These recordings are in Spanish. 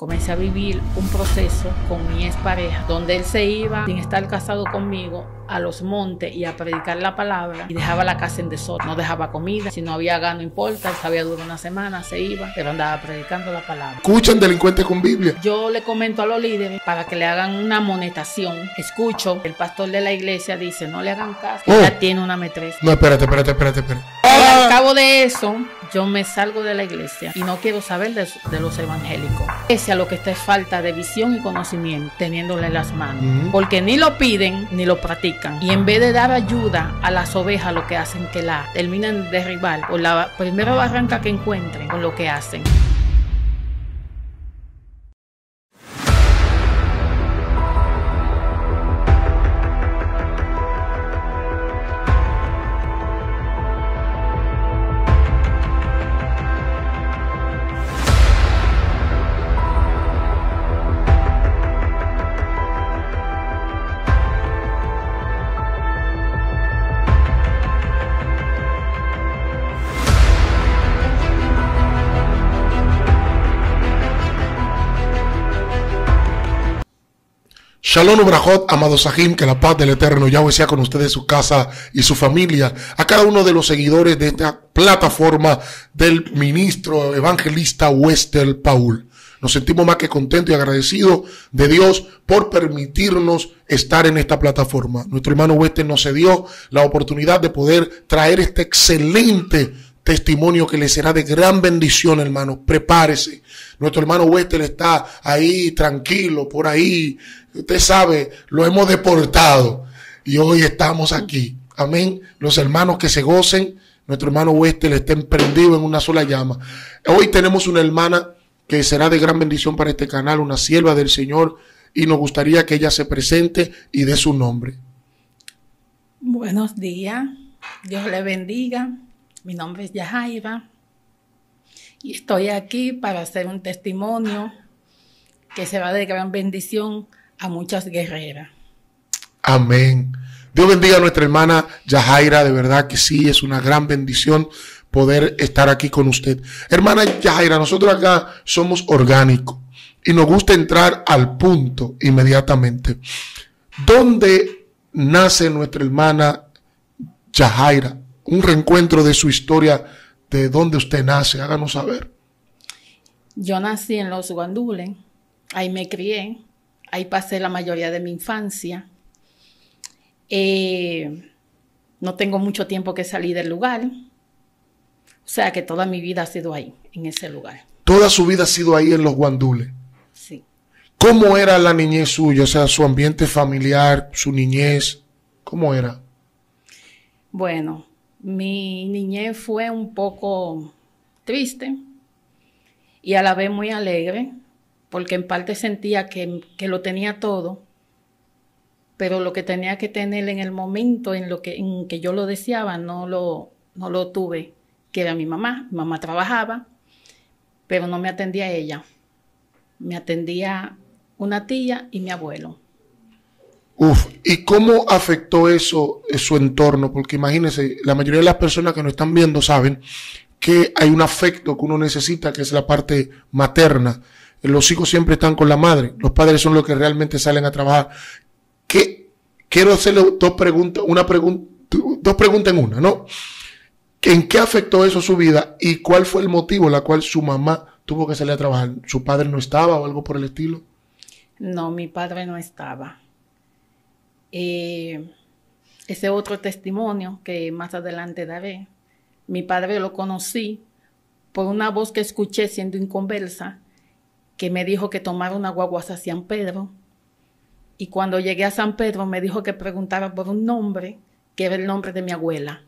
Comencé a vivir un proceso con mi expareja, donde él se iba, sin estar casado conmigo, a los montes y a predicar la palabra y dejaba la casa en desorden. No dejaba comida, si no había gas no importa, él sabía durar una semana, se iba, pero andaba predicando la palabra. ¿Escuchan delincuentes con Biblia? Yo le comento a los líderes para que le hagan una amonestación. Escucho, el pastor de la iglesia dice, no le hagan caso, que ella tiene una maîtresse. No, espérate. Y al cabo de eso, yo me salgo de la iglesia y no quiero saber de los evangélicos. Ese a lo que está es falta de visión y conocimiento, teniéndole las manos. Porque ni lo piden ni lo practican. Y en vez de dar ayuda a las ovejas, lo que hacen que la terminan de derribar por la primera barranca que encuentren con lo que hacen. Shalom Ubrajot, amados Sahim, que la paz del Eterno Yahweh sea con ustedes, su casa y su familia. A cada uno de los seguidores de esta plataforma del ministro evangelista Wester Paul. Nos sentimos más que contentos y agradecidos de Dios por permitirnos estar en esta plataforma. Nuestro hermano Wester nos cedió la oportunidad de poder traer este excelente testimonio que le será de gran bendición, hermano. Prepárese. Nuestro hermano Wester está ahí tranquilo, por ahí. Usted sabe, lo hemos deportado y hoy estamos aquí. Amén. Los hermanos que se gocen, nuestro hermano Wester está emprendido en una sola llama. Hoy tenemos una hermana que será de gran bendición para este canal, una sierva del Señor, y nos gustaría que ella se presente y dé su nombre. Buenos días, Dios le bendiga. Mi nombre es Yajaira y estoy aquí para hacer un testimonio que será de gran bendición a muchas guerreras. Amén. Dios bendiga a nuestra hermana Yajaira, de verdad que sí, es una gran bendición poder estar aquí con usted. Hermana Yajaira, nosotros acá somos orgánicos y nos gusta entrar al punto inmediatamente. ¿Dónde nace nuestra hermana Yajaira? Un reencuentro de su historia, de dónde usted nace, háganos saber. Yo nací en Los Guandules, ahí me crié, ahí pasé la mayoría de mi infancia. No tengo mucho tiempo que salí del lugar, o sea que toda mi vida ha sido ahí, en ese lugar. Toda su vida ha sido ahí en Los Guandules. Sí. ¿Cómo era la niñez suya? O sea, su ambiente familiar, su niñez, ¿cómo era? Bueno, mi niñez fue un poco triste y a la vez muy alegre, porque en parte sentía que lo tenía todo, pero lo que tenía que tener en el momento en que yo lo deseaba no lo tuve, que era mi mamá. Mi mamá trabajaba, pero no me atendía ella. Me atendía una tía y mi abuelo. ¿Y cómo afectó eso en su entorno? Porque imagínense, la mayoría de las personas que nos están viendo saben que hay un afecto que uno necesita, que es la parte materna. Los hijos siempre están con la madre, los padres son los que realmente salen a trabajar. Quiero hacerle dos preguntas en una, ¿no? ¿En qué afectó eso su vida y cuál fue el motivo en el cual su mamá tuvo que salir a trabajar? ¿Su padre no estaba o algo por el estilo? No, mi padre no estaba. Ese otro testimonio que más adelante daré, mi padre lo conocí por una voz que escuché siendo inconversa, que me dijo que tomara una guagua hacia San Pedro, y cuando llegué a San Pedro me dijo que preguntara por un nombre, que era el nombre de mi abuela,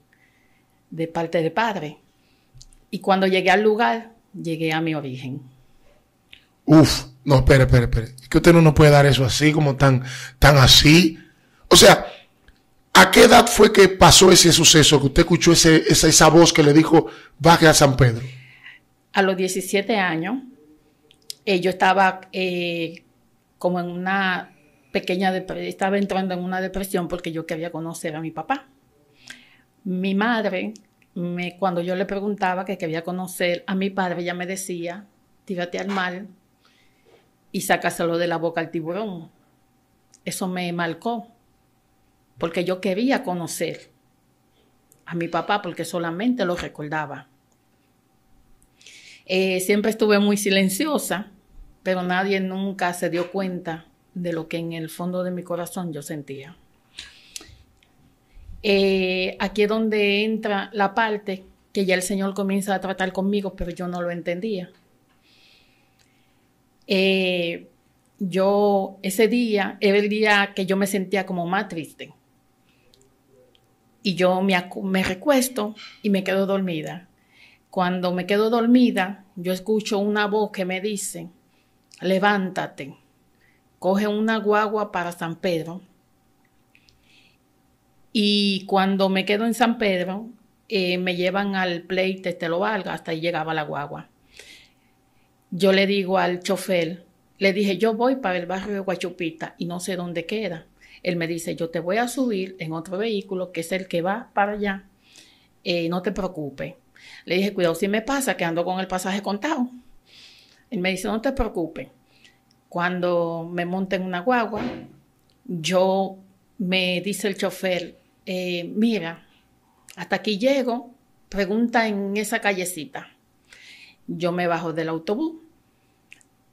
de parte de padre, y cuando llegué al lugar, llegué a mi origen. No, espere, es que usted no nos puede dar eso así, como tan así. O sea, ¿a qué edad fue que pasó ese suceso? Que usted escuchó esa voz que le dijo, baje a San Pedro. A los 17 años, yo estaba como en una pequeña depresión, estaba entrando en una depresión porque yo quería conocer a mi papá. Mi madre, cuando yo le preguntaba que quería conocer a mi padre, ella me decía, tírate al mar, y sacárselo de la boca al tiburón. Eso me marcó, porque yo quería conocer a mi papá, porque solamente lo recordaba. Siempre estuve muy silenciosa, pero nadie nunca se dio cuenta de lo que en el fondo de mi corazón yo sentía. Aquí es donde entra la parte que ya el Señor comienza a tratar conmigo, pero yo no lo entendía. Ese día era el día que yo me sentía como más triste. Y yo me recuesto y me quedo dormida. Cuando me quedo dormida, yo escucho una voz que me dice: levántate, coge una guagua para San Pedro. Y cuando me quedo en San Pedro, me llevan al Pleite Te Lo Valga, hasta ahí llegaba la guagua. Yo le digo al chofer, le dije, yo voy para el barrio de Guachupita y no sé dónde queda. Él me dice, yo te voy a subir en otro vehículo que es el que va para allá. No te preocupes. Le dije, cuidado si me pasa que ando con el pasaje contado. Él me dice, no te preocupes. Cuando me monte en una guagua, me dice el chofer, mira, hasta aquí llego, pregunta en esa callecita. Yo me bajo del autobús,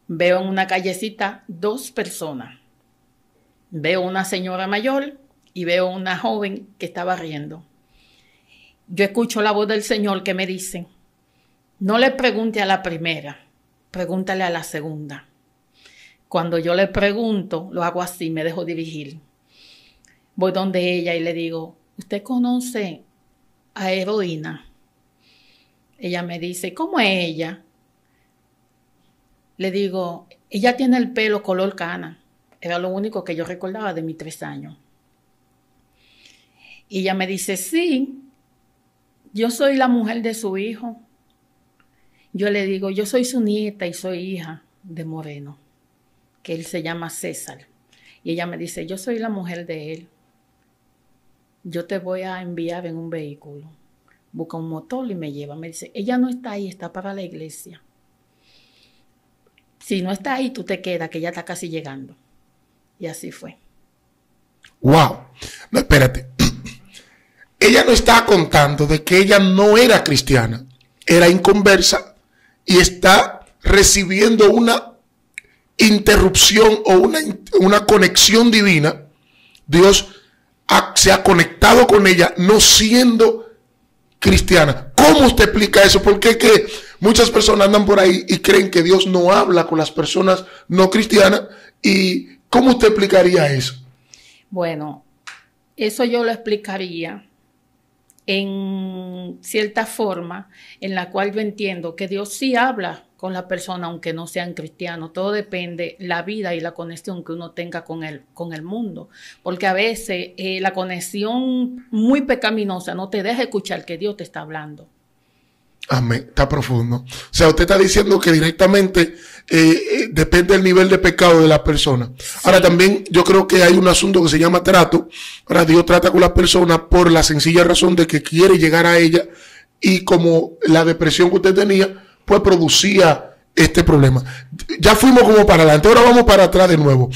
veo en una callecita 2 personas. Veo una señora mayor y veo una joven que estaba riendo. Yo escucho la voz del Señor que me dice, no le pregunte a la primera, pregúntale a la segunda. Cuando yo le pregunto, lo hago así, me dejo dirigir. Voy donde ella y le digo, ¿usted conoce a Heroína? Ella me dice, ¿cómo es ella? Le digo, ella tiene el pelo color cana. Era lo único que yo recordaba de mis 3 años. Y ella me dice, sí, yo soy la mujer de su hijo. Yo le digo, yo soy su nieta y soy hija de Moreno, que él se llama César. Y ella me dice, yo soy la mujer de él. Yo te voy a enviar en un vehículo. Busca un motor y me lleva. Me dice, ella no está ahí, está para la iglesia. Si no está ahí, tú te quedas, que ella está casi llegando. Y así fue. Wow. No, espérate. Ella no está contando de que ella no era cristiana, era inconversa y está recibiendo una interrupción o una conexión divina. Dios se ha conectado con ella no siendo cristiana. ¿Cómo usted explica eso? Porque es que muchas personas andan por ahí y creen que Dios no habla con las personas no cristianas. ¿Y cómo usted explicaría eso? Bueno, eso yo lo explicaría en cierta forma en la cual yo entiendo que Dios sí habla con la persona aunque no sean cristianos. Todo depende la vida y la conexión que uno tenga con el mundo. Porque a veces la conexión muy pecaminosa no te deja escuchar que Dios te está hablando. Amén, está profundo. O sea, usted está diciendo que directamente depende del nivel de pecado de la persona. Sí. Ahora también yo creo que hay un asunto que se llama trato. Ahora Dios trata con la persona por la sencilla razón de que quiere llegar a ella y como la depresión que usted tenía, pues producía este problema. Ya fuimos como para adelante, ahora vamos para atrás de nuevo.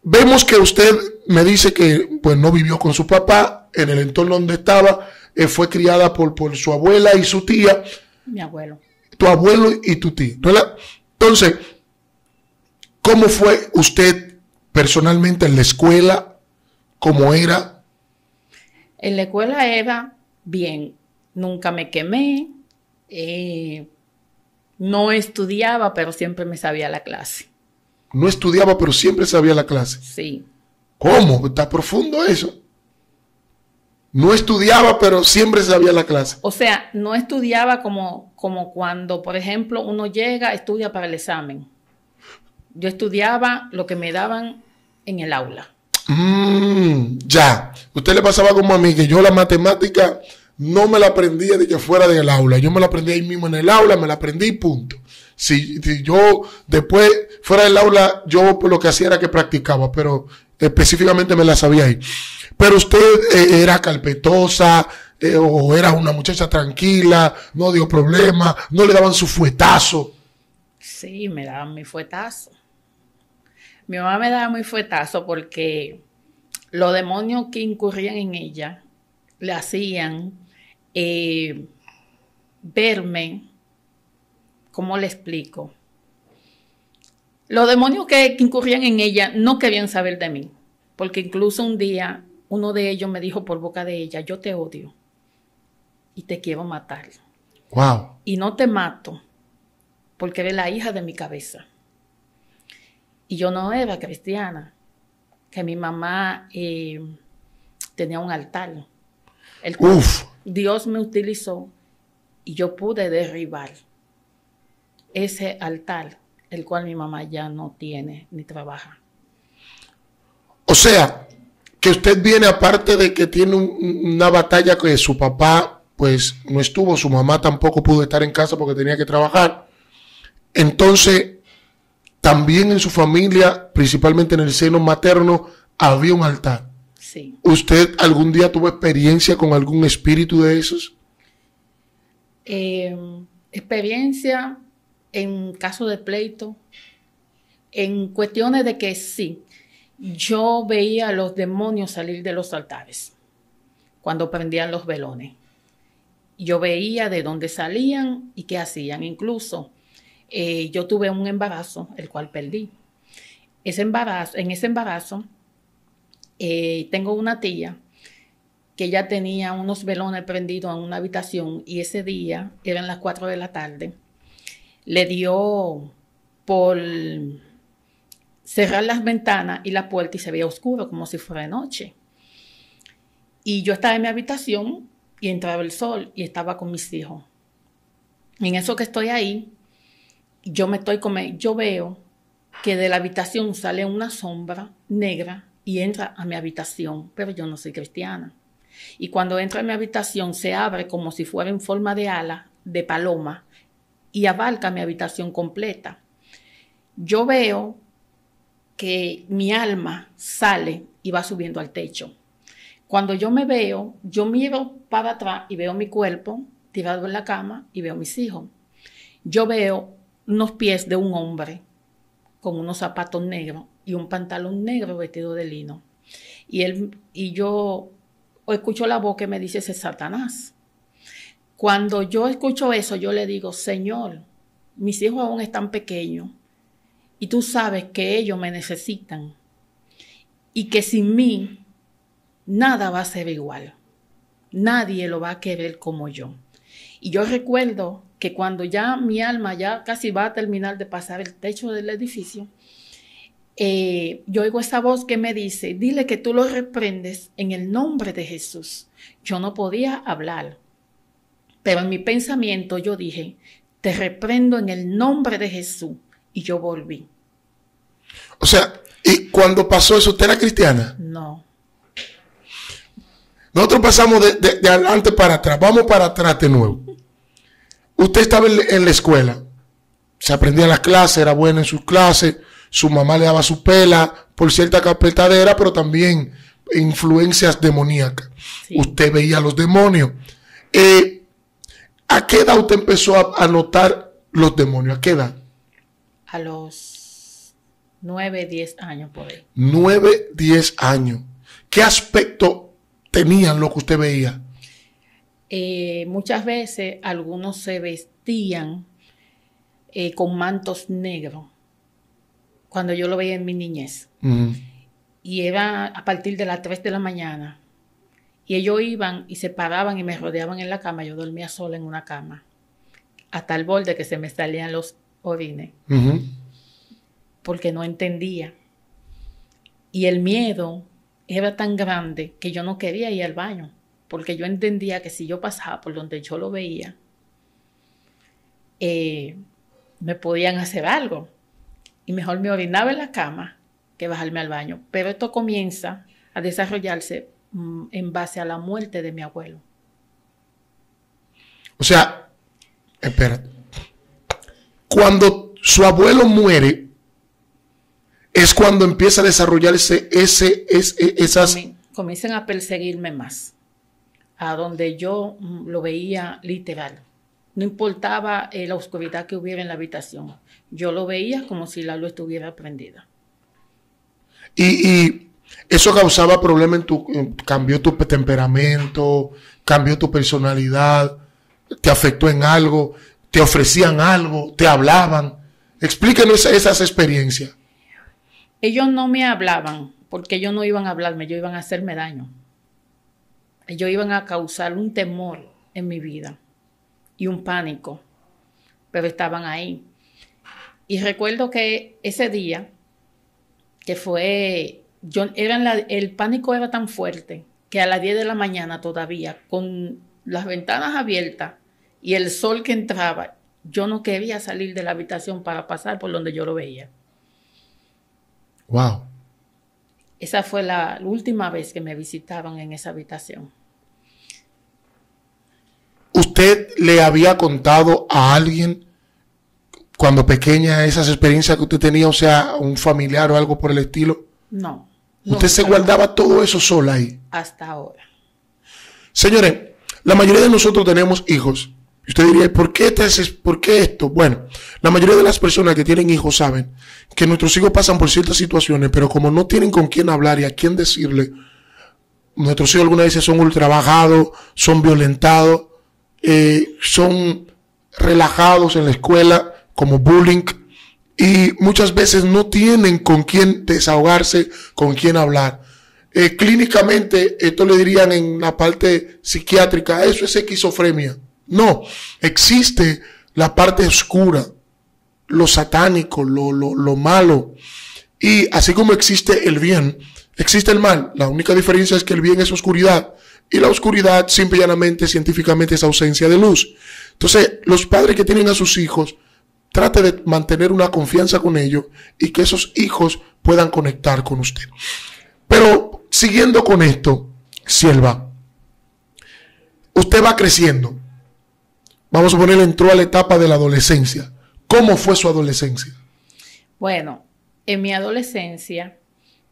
Vemos que usted me dice que pues no vivió con su papá en el entorno donde estaba. Fue criada por su abuela y su tía. Mi abuelo. Tu abuelo y tu tía, ¿verdad? Entonces, ¿cómo fue usted personalmente en la escuela? ¿Cómo era? En la escuela era bien. Nunca me quemé. No estudiaba, pero siempre me sabía la clase. No estudiaba, pero siempre sabía la clase. Sí. ¿Cómo? Está profundo eso. No estudiaba, pero siempre sabía la clase. O sea, no estudiaba como cuando, por ejemplo, uno llega, estudia para el examen. Yo estudiaba lo que me daban en el aula. Ya. Usted le pasaba como a mí, que yo la matemática no me la aprendía de que fuera del aula. Yo me la aprendí ahí mismo en el aula, me la aprendí y punto. Si yo después fuera del aula, yo lo que hacía era que practicaba, pero específicamente me la sabía ahí. Pero usted era carpetosa o era una muchacha tranquila, no dio problema, no le daban su fuetazo. Sí, me daban mi fuetazo. Mi mamá me daba muy fuetazo porque los demonios que incurrían en ella le hacían verme, ¿cómo le explico? Los demonios que incurrían en ella no querían saber de mí, porque incluso un día uno de ellos me dijo por boca de ella, yo te odio y te quiero matar. Wow. Y no te mato porque eres la hija de mi cabeza. Y yo no era cristiana, que mi mamá tenía un altar. El cual Dios me utilizó y yo pude derribar ese altar, el cual mi mamá ya no tiene ni trabaja. O sea, que usted viene, aparte de que tiene una batalla que su papá pues no estuvo, su mamá tampoco pudo estar en casa porque tenía que trabajar. Entonces, también en su familia, principalmente en el seno materno, había un altar. Sí. ¿Usted algún día tuvo experiencia con algún espíritu de esos? Experiencia en caso de pleito, en cuestiones de que sí, yo veía a los demonios salir de los altares cuando prendían los velones. Yo veía de dónde salían y qué hacían. Incluso yo tuve un embarazo, el cual perdí. En ese embarazo, tengo una tía que ella tenía unos velones prendidos en una habitación y ese día, eran las 4 de la tarde, le dio por cerrar las ventanas y la puerta y se veía oscuro como si fuera de noche. Y yo estaba en mi habitación y entraba el sol y estaba con mis hijos. En eso que estoy ahí, yo veo que de la habitación sale una sombra negra y entra a mi habitación, pero yo no soy cristiana. Y cuando entra a mi habitación se abre como si fuera en forma de ala, de paloma, y abarca mi habitación completa. Yo veo que mi alma sale y va subiendo al techo. Cuando yo me veo, yo miro para atrás y veo mi cuerpo tirado en la cama y veo mis hijos. Yo veo unos pies de un hombre con unos zapatos negros y un pantalón negro vestido de lino. Y yo escucho la voz que me dice, ese es Satanás. Cuando yo escucho eso, yo le digo, Señor, mis hijos aún están pequeños y tú sabes que ellos me necesitan y que sin mí nada va a ser igual. Nadie lo va a querer como yo. Y yo recuerdo que cuando ya mi alma ya casi va a terminar de pasar el techo del edificio, yo oigo esa voz que me dice, dile que tú lo reprendes en el nombre de Jesús. Yo no podía hablar, pero en mi pensamiento yo dije, te reprendo en el nombre de Jesús. Y yo volví. O sea, ¿y cuando pasó eso, usted era cristiana? No. Nosotros pasamos de adelante para atrás. Vamos para atrás de nuevo. Usted estaba en la escuela. Se aprendía las clases, era buena en sus clases. Su mamá le daba su pela por cierta capetadera, pero también influencias demoníacas. Sí. Usted veía a los demonios. ¿A qué edad usted empezó a notar los demonios? ¿A qué edad? A los 9, 10 años por ahí. 9, 10 años. ¿Qué aspecto tenían lo que usted veía? Muchas veces algunos se vestían con mantos negros, cuando yo lo veía en mi niñez. Y era a partir de las 3 de la mañana. Y ellos iban y se paraban y me rodeaban en la cama. Yo dormía sola en una cama, hasta el borde que se me salían los orines, porque no entendía. Y el miedo era tan grande que yo no quería ir al baño, porque yo entendía que si yo pasaba por donde yo lo veía, me podían hacer algo. Y mejor me orinaba en la cama que bajarme al baño. Pero esto comienza a desarrollarse en base a la muerte de mi abuelo. O sea, espérate. Cuando su abuelo muere, es cuando empieza a desarrollarse esas... Comienzan a perseguirme más, a donde yo lo veía literal. No importaba la oscuridad que hubiera en la habitación. yo lo veía como si la luz estuviera prendida. Y eso causaba problemas cambió tu temperamento, cambió tu personalidad, te afectó en algo, te ofrecían algo, te hablaban. Explícanos esas experiencias. Ellos no me hablaban porque ellos no iban a hablarme, ellos iban a hacerme daño. Ellos iban a causar un temor en mi vida y un pánico, pero estaban ahí. Y recuerdo que ese día, que fue, el pánico era tan fuerte que a las 10 de la mañana todavía, con las ventanas abiertas y el sol que entraba, yo no quería salir de la habitación para pasar por donde yo lo veía. Wow. Esa fue la última vez que me visitaron en esa habitación. ¿Usted le había contado a alguien cuando pequeña esas experiencias que usted tenía, o sea, un familiar o algo por el estilo? No. ¿Usted se guardaba todo eso sola ahí? Hasta ahora. Señores, la mayoría de nosotros tenemos hijos. Usted diría, ¿por qué esto? Bueno, la mayoría de las personas que tienen hijos saben que nuestros hijos pasan por ciertas situaciones, pero como no tienen con quién hablar y a quién decirle, nuestros hijos algunas veces son ultrabajados, son violentados, son relajados en la escuela, como bullying, y muchas veces no tienen con quién desahogarse, con quién hablar. Clínicamente, esto le dirían en la parte psiquiátrica, eso es esquizofrenia. No, existe la parte oscura, lo satánico, lo malo. Y así como existe el bien, existe el mal. La única diferencia es que el bien es oscuridad. Y la oscuridad, simple y llanamente, científicamente, es ausencia de luz. Entonces, los padres que tienen a sus hijos, trate de mantener una confianza con ellos y que esos hijos puedan conectar con usted. Pero, siguiendo con esto, Sierva, usted va creciendo. Vamos a poner, entró a la etapa de la adolescencia. ¿Cómo fue su adolescencia? Bueno, en mi adolescencia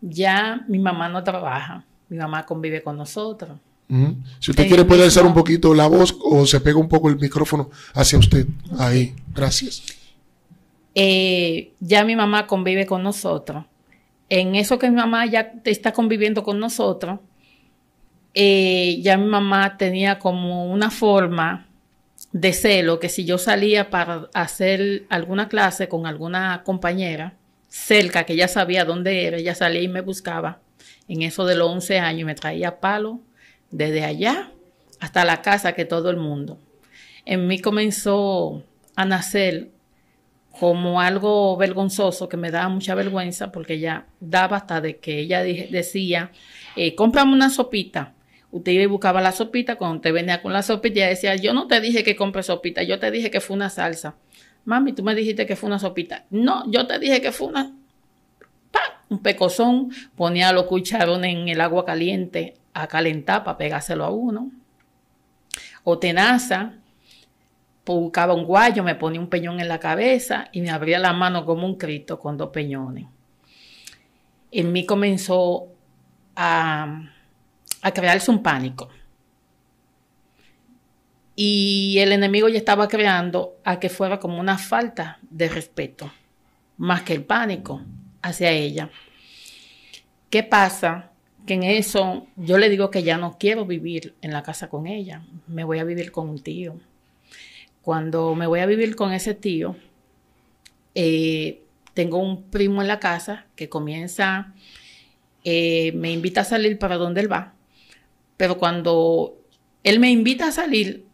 ya mi mamá no trabaja. Mi mamá convive con nosotros. Si usted quiere puede alzar un poquito la voz o se pega un poco el micrófono hacia usted. Ahí, gracias. Ya mi mamá convive con nosotros. En eso que mi mamá ya está conviviendo con nosotros, ya mi mamá tenía como una forma de celo que si yo salía para hacer alguna clase con alguna compañera cerca, que ella sabía dónde era, ella salía y me buscaba en eso de los 11 años y me traía palo desde allá hasta la casa, que todo el mundo. En mí comenzó a nacer como algo vergonzoso, que me daba mucha vergüenza, porque ella daba hasta de que ella decía, cómprame una sopita. Usted iba y buscaba la sopita, cuando usted venía con la sopita, ella decía, yo no te dije que compre sopita, yo te dije que fue una salsa. Mami, tú me dijiste que fue una sopita. No, yo te dije que fue un pecozón. Ponía los cucharones en el agua caliente a calentar para pegárselo a uno. O tenaza, buscaba un guayo, me ponía un peñón en la cabeza y me abría la mano como un Cristo con 2 peñones. En mí comenzó a crearse un pánico. Y el enemigo ya estaba creando a que fuera como una falta de respeto, más que el pánico hacia ella. ¿Qué pasa? Que en eso yo le digo que ya no quiero vivir en la casa con ella, me voy a vivir con un tío. Cuando me voy a vivir con ese tío, tengo un primo en la casa que comienza, me invita a salir para donde él va, pero cuando él me invita a salir,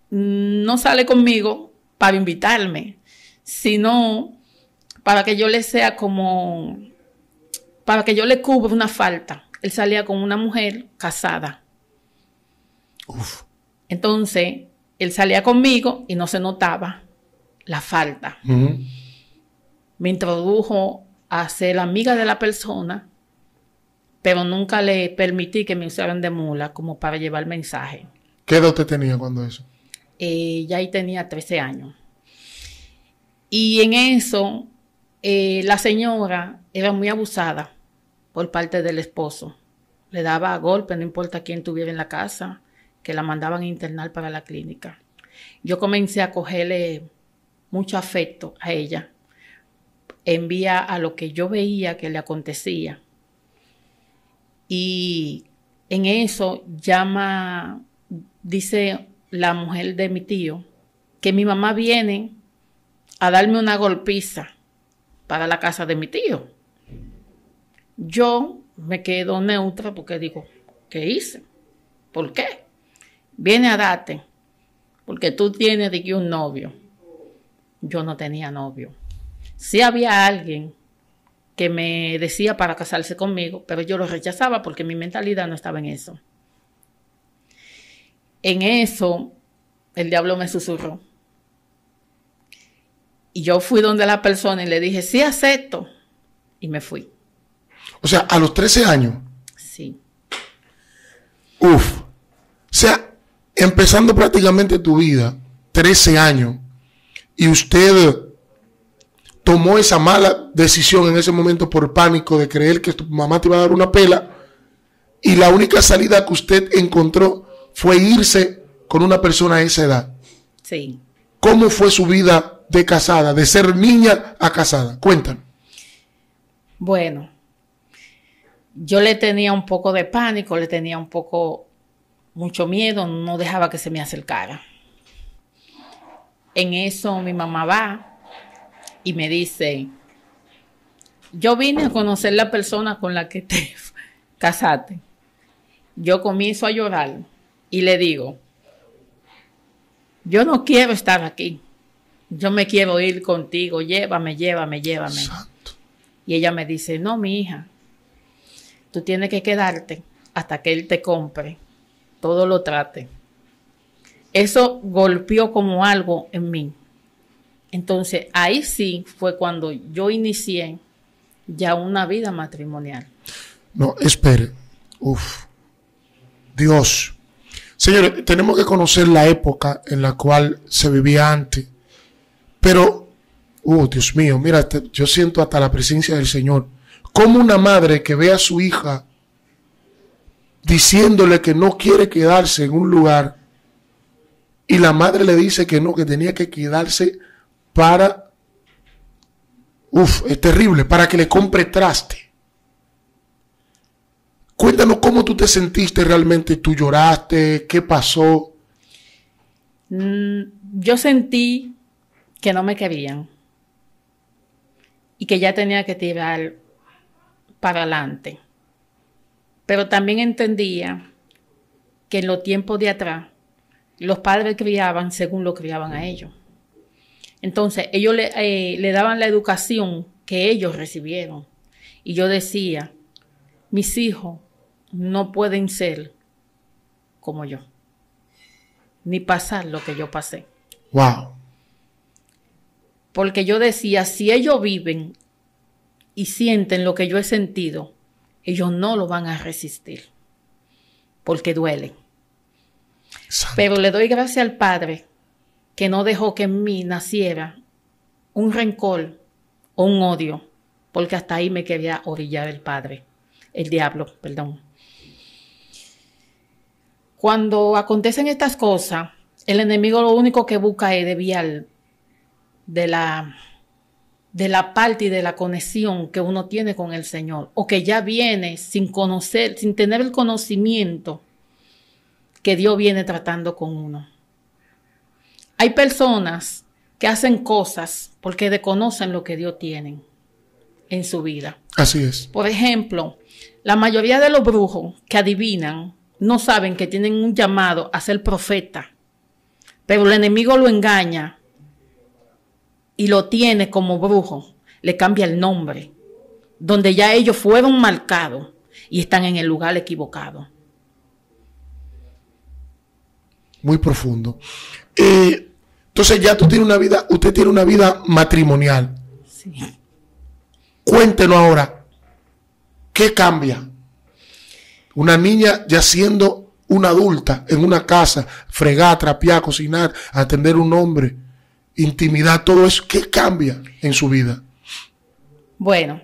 no sale conmigo para invitarme, sino para que yo le sea como, para que yo le cubra una falta. Él salía con una mujer casada. Uf. Entonces, él salía conmigo y no se notaba la falta. Me introdujo a ser amiga de la persona, pero nunca le permití que me usaran de mula como para llevar mensaje. ¿Qué edad usted tenía cuando eso? Ya ahí tenía 13 años. Y en eso, la señora era muy abusada por parte del esposo. Le daba golpes, no importa quién tuviera en la casa, que la mandaban a internar para la clínica. Yo comencé a cogerle mucho afecto a ella, en vía a lo que yo veía que le acontecía. Y en eso dice la mujer de mi tío, que mi mamá viene a darme una golpiza para la casa de mi tío. Yo me quedo neutra porque digo, ¿qué hice? ¿Por qué? Viene a darte porque tú tienes de que un novio. Yo no tenía novio. Sí había alguien que me decía para casarse conmigo, pero yo lo rechazaba porque mi mentalidad no estaba en eso. En eso, el diablo me susurró. Y yo fui donde la persona y le dije, sí acepto. Y me fui. O sea, a los 13 años. Sí. Uf. O sea, empezando prácticamente tu vida, 13 años, y usted tomó esa mala decisión en ese momento por pánico de creer que tu mamá te iba a dar una pela, y la única salida que usted encontró fue irse con una persona a esa edad. Sí. ¿Cómo fue su vida de casada, de ser niña a casada? Cuéntanos. Bueno, yo le tenía un poco de pánico, le tenía mucho miedo, no dejaba que se me acercara. En eso mi mamá va y me dice, yo vine a conocer la persona con la que te casaste. Yo comienzo a llorar y le digo, yo no quiero estar aquí. Yo me quiero ir contigo. Llévame. Santo. Y ella me dice, no, mi hija, tú tienes que quedarte hasta que él te compre. Todo lo trate. Eso golpeó como algo en mí. Entonces, ahí sí fue cuando yo inicié ya una vida matrimonial. No, espere. Uf. Dios. Señores, tenemos que conocer la época en la cual se vivía antes. Pero, Dios mío, mira, yo siento hasta la presencia del Señor. Como una madre que ve a su hija diciéndole que no quiere quedarse en un lugar y la madre le dice que no, que tenía que quedarse para, es terrible, para que le compre traste. Cuéntanos cómo tú te sentiste realmente, tú lloraste, qué pasó. Yo sentí que no me querían y que ya tenía que tirar para adelante. Pero también entendía que en los tiempos de atrás los padres criaban según lo criaban a ellos. Entonces ellos le daban la educación que ellos recibieron. Y yo decía, mis hijos no pueden ser como yo, ni pasar lo que yo pasé. Wow. Porque yo decía, si ellos viven y sienten lo que yo he sentido, ellos no lo van a resistir, porque duele. Santo. Pero le doy gracias al Padre que no dejó que en mí naciera un rencor o un odio, porque hasta ahí me quería orillar el diablo, perdón. Cuando acontecen estas cosas, el enemigo lo único que busca es desviar de la parte y de la conexión que uno tiene con el Señor, o que ya viene sin conocer, sin tener el conocimiento que Dios viene tratando con uno. Hay personas que hacen cosas porque desconocen lo que Dios tiene en su vida. Así es. Por ejemplo, la mayoría de los brujos que adivinan no saben que tienen un llamado a ser profeta, pero el enemigo lo engaña y lo tiene como brujo, le cambia el nombre, donde ya ellos fueron marcados y están en el lugar equivocado. Muy profundo. Entonces ya usted tiene una vida matrimonial. Sí. Cuéntenos ahora, ¿qué cambia? Una niña ya siendo una adulta en una casa, fregar, trapear, cocinar, atender un hombre, intimidad, todo eso, ¿qué cambia en su vida? Bueno,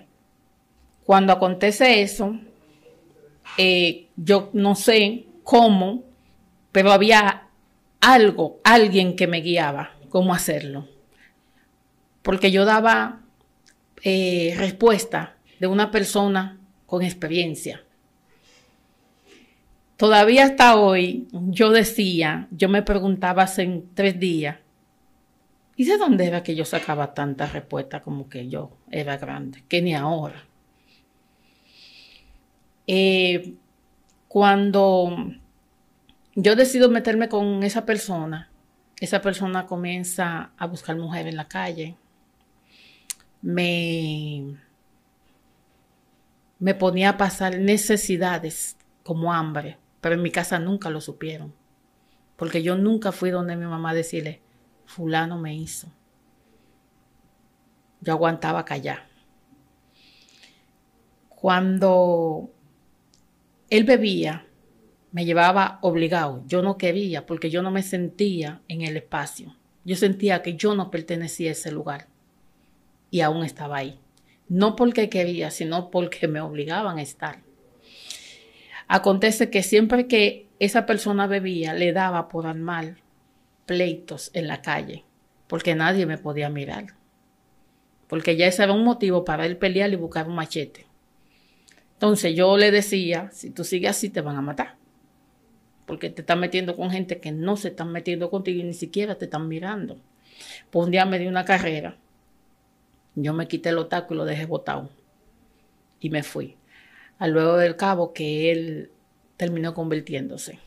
cuando acontece eso, yo no sé cómo, pero había alguien que me guiaba cómo hacerlo. Porque yo daba respuesta de una persona con experiencia. Todavía hasta hoy yo me preguntaba hace 3 días, ¿y de dónde era que yo sacaba tantas respuestas como que yo era grande? Que ni ahora. Cuando yo decido meterme con esa persona comienza a buscar mujer en la calle. Me ponía a pasar necesidades como hambre, pero en mi casa nunca lo supieron, porque yo nunca fui donde mi mamá a decirle, fulano me hizo. Yo aguantaba callar. Cuando él bebía, me llevaba obligado. Yo no quería porque yo no me sentía en el espacio. Yo sentía que yo no pertenecía a ese lugar y aún estaba ahí. No porque quería, sino porque me obligaban a estar. Acontece que siempre que esa persona bebía, le daba por armar pleitos en la calle, porque nadie me podía mirar. Porque ya ese era un motivo para él pelear y buscar un machete. Entonces yo le decía, si tú sigues así te van a matar. Porque te están metiendo con gente que no se están metiendo contigo y ni siquiera te están mirando. Pues un día me di una carrera. Yo me quité el otaku y lo dejé botado. Y me fui. Al luego del cabo que él terminó convirtiéndose.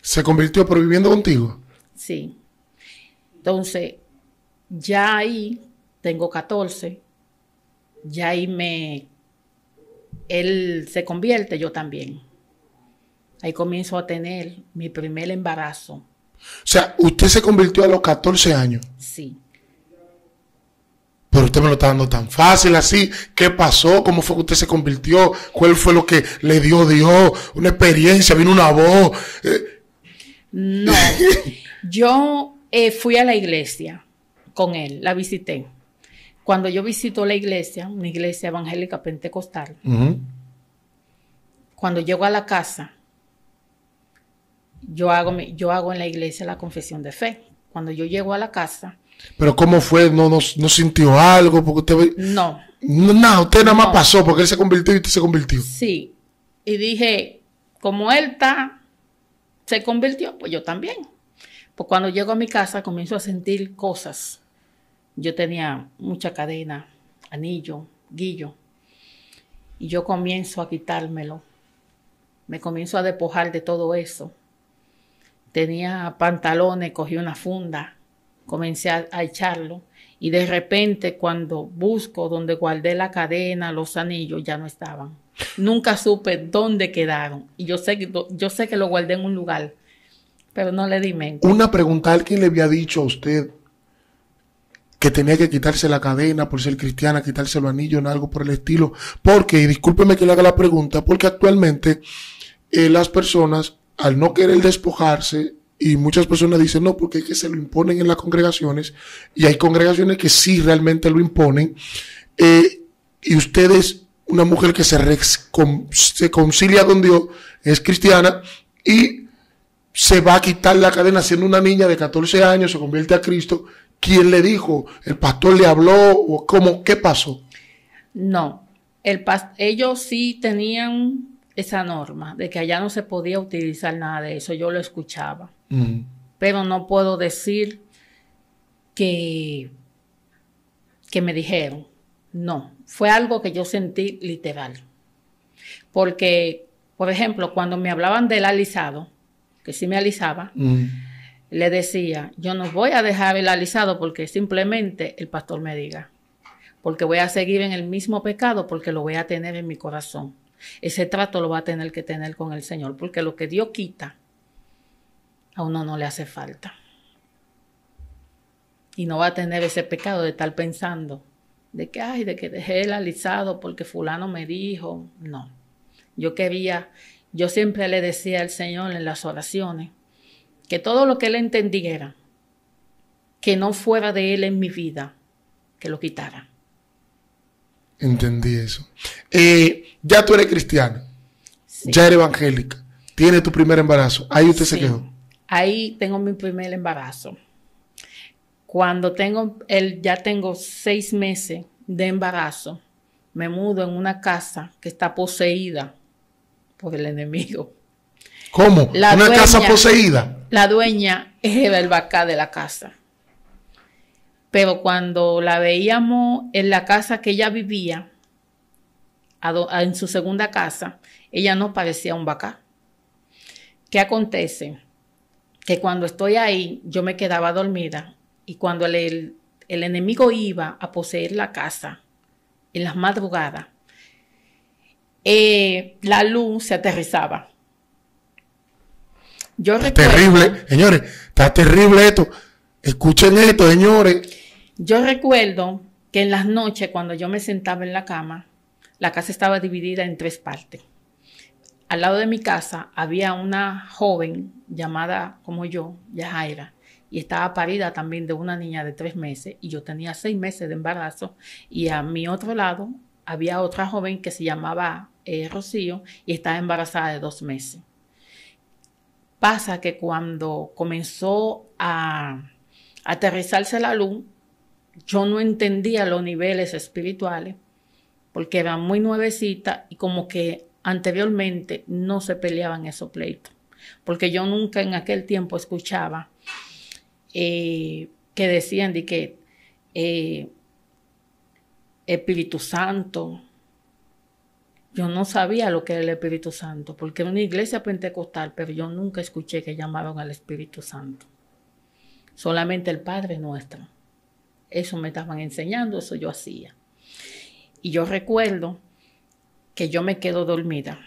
¿Se convirtió pero viviendo contigo? Sí. Entonces, ya ahí tengo 14. Ya ahí él se convierte, yo también. Ahí comienzo a tener mi primer embarazo. O sea, usted se convirtió a los 14 años. Sí. Pero usted me lo está dando tan fácil así. ¿Qué pasó? ¿Cómo fue que usted se convirtió? ¿Cuál fue lo que le dio Dios? ¿Una experiencia? ¿Vino una voz? No. Yo fui a la iglesia con él, la visité. Cuando yo visito la iglesia, una iglesia evangélica pentecostal, cuando llego a la casa, yo hago en la iglesia la confesión de fe. Cuando yo llego a la casa... ¿Pero cómo fue? ¿No sintió algo? Porque usted... No. No, usted nada más pasó porque él se convirtió y usted se convirtió. Sí. Y dije, como él se convirtió, pues yo también. Pues cuando llego a mi casa comienzo a sentir cosas. Yo tenía mucha cadena, anillo, guillo. Y yo comienzo a quitármelo. Me comienzo a despojar de todo eso. Tenía pantalones, cogí una funda, comencé a echarlo. Y de repente cuando busco donde guardé la cadena, los anillos, ya no estaban. Nunca supe dónde quedaron. Y yo sé que lo guardé en un lugar, pero no le di mente. Una pregunta, ¿alguien le había dicho a usted que tenía que quitarse la cadena por ser cristiana, quitarse los anillos en algo por el estilo? Porque, y discúlpeme que le haga la pregunta, porque actualmente las personas, al no querer despojarse, y muchas personas dicen no, porque es que se lo imponen en las congregaciones, y hay congregaciones que sí realmente lo imponen, y usted es una mujer que se concilia con Dios, es cristiana, y se va a quitar la cadena siendo una niña de 14 años, se convierte a Cristo. ¿Quién le dijo? ¿El pastor le habló? ¿O cómo? ¿Qué pasó? No, ellos sí tenían esa norma de que allá no se podía utilizar nada de eso. Yo lo escuchaba. Pero no puedo decir que me dijeron. No, fue algo que yo sentí literal. Porque, por ejemplo, cuando me hablaban del alisado, que sí me alisaba, le decía, yo no voy a dejar el alisado porque simplemente el pastor me diga. Porque voy a seguir en el mismo pecado porque lo voy a tener en mi corazón. Ese trato lo va a tener que tener con el Señor. Porque lo que Dios quita, a uno no le hace falta. Y no va a tener ese pecado de estar pensando de que dejé el alisado porque fulano me dijo. No. Yo siempre le decía al Señor en las oraciones que todo lo que Él entendiera, que no fuera de Él en mi vida, que lo quitara. Entendí eso. Ya tú eres cristiana, Sí. ya eres evangélica, tienes tu primer embarazo, ahí usted se quedó. Ahí tengo mi primer embarazo. Cuando ya tengo 6 meses de embarazo, me mudo en una casa que está poseída por el enemigo. ¿Cómo? ¿Una casa poseída? La dueña era el bacá de la casa. Pero cuando la veíamos en la casa que ella vivía, en su segunda casa, ella no parecía un bacá. ¿Qué acontece? Que cuando estoy ahí, yo me quedaba dormida y cuando el enemigo iba a poseer la casa en las madrugadas, la luz se aterrizaba. Está terrible, señores, está terrible esto. Escuchen esto, señores. Yo recuerdo que en las noches, cuando yo me sentaba en la cama, la casa estaba dividida en 3 partes. Al lado de mi casa había una joven llamada como yo, Yajaira, y estaba parida también de una niña de 3 meses, y yo tenía 6 meses de embarazo, y a mi otro lado había otra joven que se llamaba Rocío, y estaba embarazada de 2 meses. Pasa que cuando comenzó a aterrizarse la luz, yo no entendía los niveles espirituales, porque era muy nuevecita y como que anteriormente no se peleaban esos pleitos, porque yo nunca en aquel tiempo escuchaba que decían de que Espíritu Santo. Yo no sabía lo que era el Espíritu Santo, porque era una iglesia pentecostal, pero yo nunca escuché que llamaban al Espíritu Santo. Solamente el Padre Nuestro. Eso me estaban enseñando, eso yo hacía. Y yo recuerdo que yo me quedo dormida.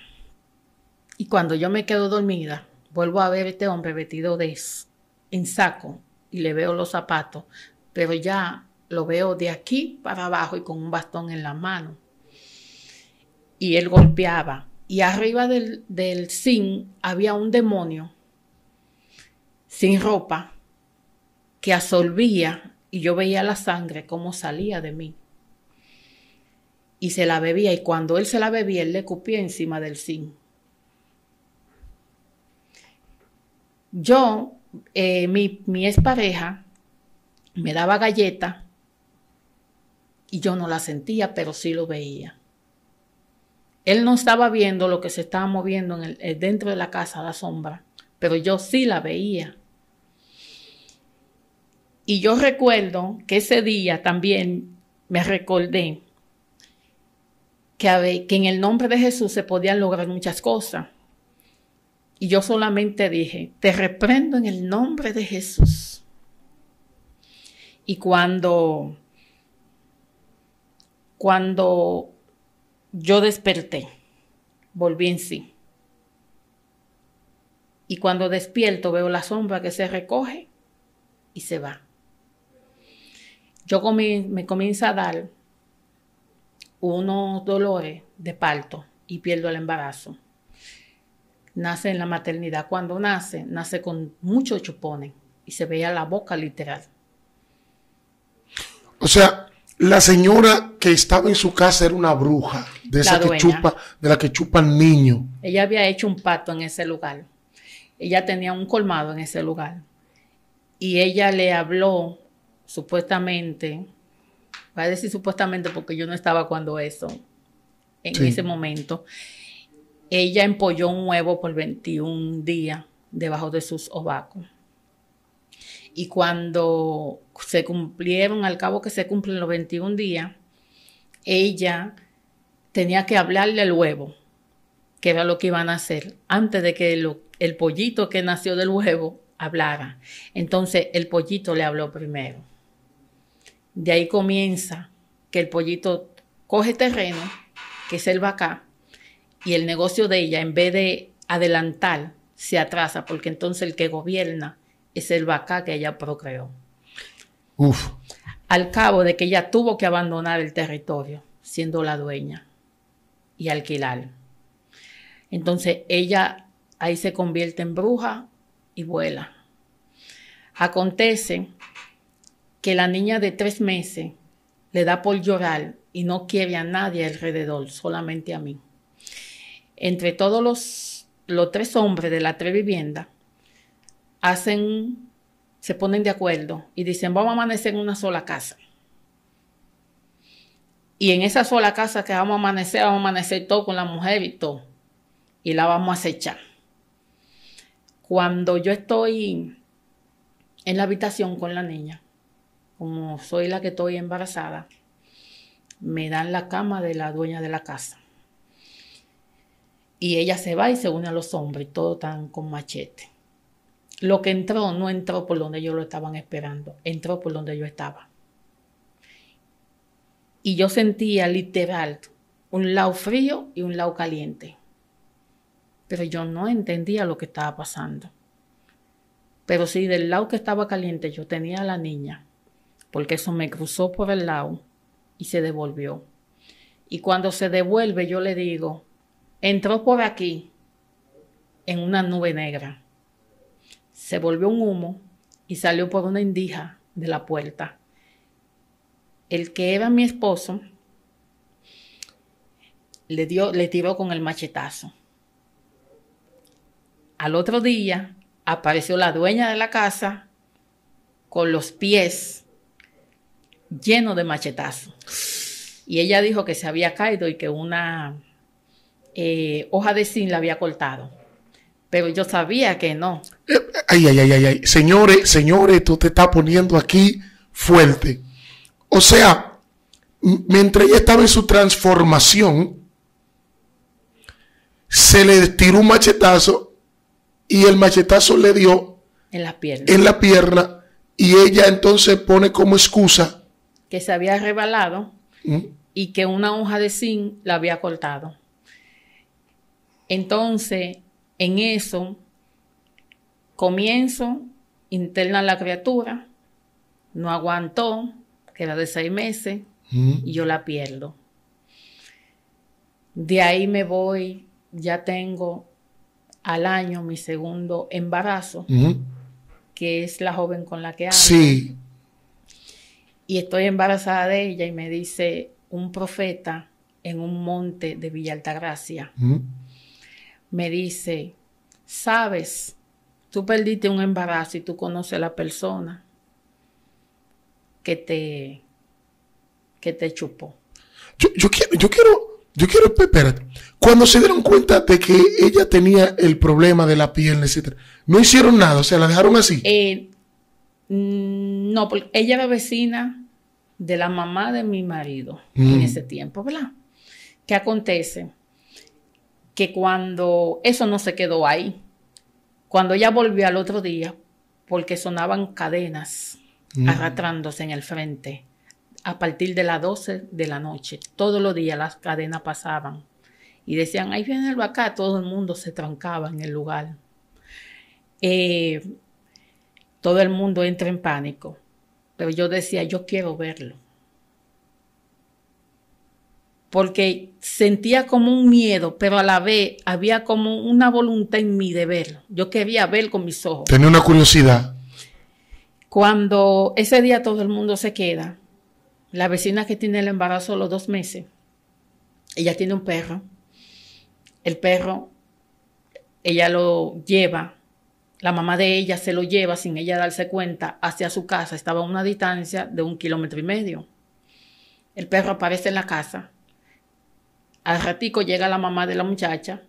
Y cuando yo me quedo dormida, vuelvo a ver a este hombre vestido en saco y le veo los zapatos, pero ya lo veo de aquí para abajo y con un bastón en la mano. Y él golpeaba. Y arriba del zinc había un demonio sin ropa que absorbía y yo veía la sangre como salía de mí. Y se la bebía, y cuando él se la bebía, él le escupía encima del zinc. Yo, mi expareja me daba galleta y yo no la sentía, pero sí lo veía. Él no estaba viendo lo que se estaba moviendo dentro de la casa, la sombra, pero yo sí la veía. Y yo recuerdo que ese día también me recordé que en el nombre de Jesús se podían lograr muchas cosas. Y yo solamente dije, te reprendo en el nombre de Jesús. Y cuando yo desperté, volví en sí. Y cuando despierto veo la sombra que se recoge y se va. Me comienza a dar unos dolores de parto y pierdo el embarazo. Nace en la maternidad. Cuando nace con muchos chupones y se veía la boca literal. O sea, la señora que estaba en su casa era una bruja, de la que chupan niños. Ella había hecho un pacto en ese lugar. Ella tenía un colmado en ese lugar. Y ella le habló, supuestamente, voy a decir supuestamente porque yo no estaba cuando eso, en ese momento. Ella empolló un huevo por 21 días debajo de sus ovacos. Y cuando se cumplieron, al cabo que se cumplen los 21 días, ella tenía que hablarle al huevo, que era lo que iban a hacer, antes de que el pollito que nació del huevo hablara. Entonces el pollito le habló primero. De ahí comienza que el pollito coge terreno, que es el bacá, y el negocio de ella, en vez de adelantar, se atrasa, porque entonces el que gobierna es el bacá que ella procreó. Uf. Al cabo de que ella tuvo que abandonar el territorio, siendo la dueña, y alquilar. Entonces ella ahí se convierte en bruja y vuela. Acontece que la niña de 3 meses le da por llorar y no quiere a nadie alrededor, solamente a mí. Entre todos los 3 hombres de la 3 viviendas hacen se ponen de acuerdo y dicen, vamos a amanecer en una sola casa. Y en esa sola casa que vamos a amanecer todo con la mujer y todo. Y la vamos a acechar. Cuando yo estoy en la habitación con la niña, como soy la que estoy embarazada, me dan la cama de la dueña de la casa. Y ella se va y se une a los hombres, y todos están con machete. Lo que entró, no entró por donde ellos lo estaban esperando, entró por donde yo estaba. Y yo sentía literal un lado frío y un lado caliente. Pero yo no entendía lo que estaba pasando. Pero sí, del lado que estaba caliente yo tenía a la niña, porque eso me cruzó por el lado y se devolvió. Y cuando se devuelve yo le digo, entró por aquí en una nube negra. Se volvió un humo y salió por una endija de la puerta. El que era mi esposo le tiró con el machetazo. Al otro día apareció la dueña de la casa con los pies llenos de machetazos. Y ella dijo que se había caído y que una hoja de zinc la había cortado. Pero yo sabía que no. Ay. Señores, tú te estás poniendo aquí fuerte. O sea, mientras ella estaba en su transformación, se le tiró un machetazo y el machetazo le dio en la pierna y ella entonces pone como excusa que se había rebalado y que una hoja de zinc la había cortado. Entonces, en eso, comienzo, interna la criatura, no aguantó, que era de 6 meses, y yo la pierdo. De ahí me voy, ya tengo al año mi segundo embarazo, que es la joven con la que ando. Sí. Y estoy embarazada de ella y me dice un profeta en un monte de Villa Altagracia. Me dice, sabes, tú perdiste un embarazo y tú conoces a la persona que te chupó. Yo quiero, espérate. Cuando se dieron cuenta de que ella tenía el problema de la piel, etcétera, no hicieron nada, o sea, la dejaron así. No, porque ella era vecina de la mamá de mi marido en ese tiempo, ¿verdad? ¿Qué acontece? Que cuando eso no se quedó ahí, cuando ella volvió al otro día, porque sonaban cadenas arrastrándose en el frente, a partir de las 12 de la noche, todos los días las cadenas pasaban y decían, ahí viene el Bacá, todo el mundo se trancaba en el lugar. Todo el mundo entra en pánico, pero yo decía, yo quiero verlo. Porque sentía como un miedo, pero a la vez había como una voluntad en mí de verlo. Yo quería ver con mis ojos. Tenía una curiosidad. Cuando ese día todo el mundo se queda, la vecina que tiene el embarazo a los 2 meses, ella tiene un perro. El perro, ella lo lleva, la mamá de ella se lo lleva sin ella darse cuenta hacia su casa. Estaba a una distancia de 1,5 kilómetros. El perro aparece en la casa. Al ratico llega la mamá de la muchacha.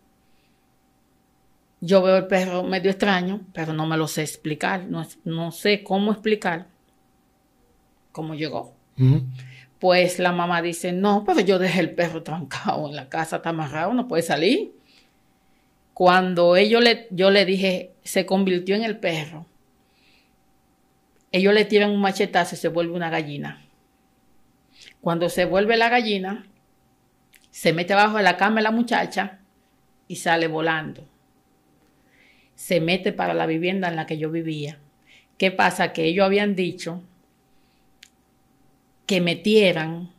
Yo veo el perro medio extraño, pero no me lo sé explicar. No sé cómo explicar cómo llegó. Pues la mamá dice, no, pero yo dejé el perro trancado en la casa, está amarrado, no puede salir. Cuando yo le dije, se convirtió en el perro, ellos le tiran un machetazo y se vuelve una gallina. Cuando se vuelve la gallina, se mete abajo de la cama de la muchacha y sale volando. Se mete para la vivienda en la que yo vivía. ¿Qué pasa? Que ellos habían dicho que metieran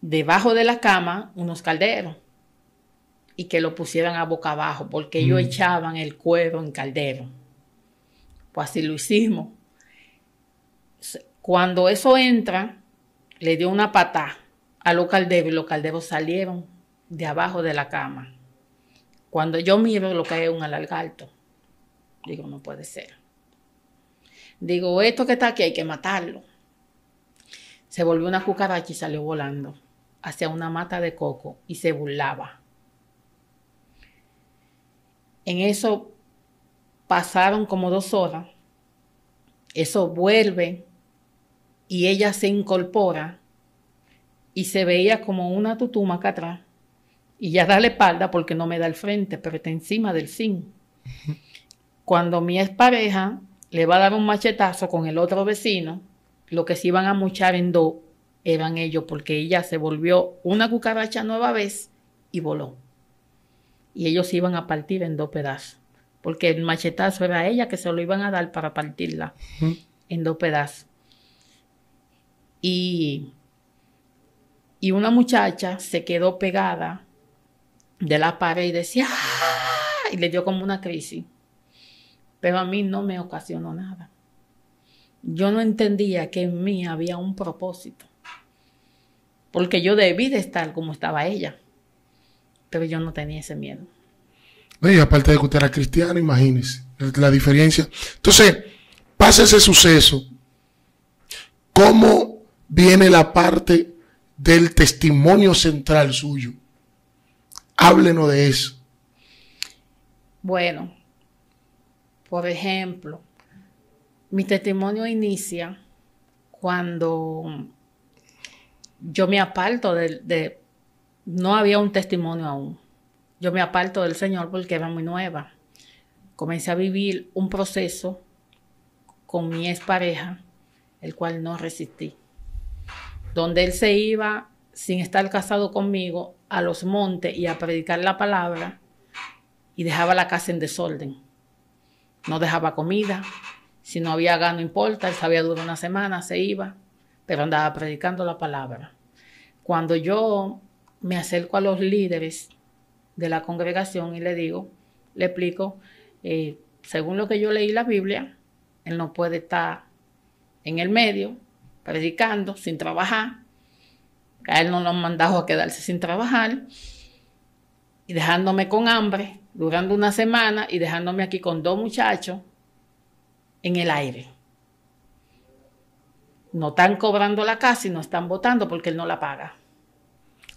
debajo de la cama unos calderos y que lo pusieran a boca abajo, porque ellos echaban el cuero en caldero. Pues así lo hicimos. Cuando eso entra, le dio una patada a los calderos y los calderos salieron de abajo de la cama. Cuando yo miro, lo que hay es un alargalto. Digo, no puede ser. Digo, esto que está aquí hay que matarlo. Se volvió una cucaracha y salió volando hacia una mata de coco y se burlaba. En eso pasaron como 2 horas. Eso vuelve y ella se incorpora y se veía como una tutuma acá atrás. Y ya da la espalda porque no me da el frente, pero está encima del zinc. Cuando mi expareja le va a dar un machetazo con el otro vecino, lo que se iban a muchar en 2 eran ellos, porque ella se volvió una cucaracha nueva vez y voló. Y ellos se iban a partir en 2 pedazos, porque el machetazo era a ella que se lo iban a dar para partirla en 2 pedazos. Y una muchacha se quedó pegada de la pared y decía, ¡ah! Y le dio como una crisis. Pero a mí no me ocasionó nada. Yo no entendía que en mí había un propósito. Porque yo debí de estar como estaba ella. Pero yo no tenía ese miedo. Y aparte de que usted era cristiano, imagínese la diferencia. Entonces, pasa ese suceso. ¿Cómo viene la parte del testimonio central suyo? Háblenos de eso. Bueno, por ejemplo, mi testimonio inicia cuando yo me aparto no había un testimonio aún. Yo me aparto del Señor porque era muy nueva. Comencé a vivir un proceso con mi expareja, el cual no resistí. Donde él se iba, sin estar casado conmigo, a los montes y a predicar la palabra y dejaba la casa en desorden. No dejaba comida. Si no había gas, no importa. Él sabía durar una semana, se iba, pero andaba predicando la palabra. Cuando yo me acerco a los líderes de la congregación y le explico, según lo que yo leí la Biblia, él no puede estar en el medio predicando sin trabajar. A él no lo han mandado a quedarse sin trabajar y dejándome con hambre, durando una semana y dejándome aquí con 2 muchachos en el aire. No están cobrando la casa y no están votando porque él no la paga.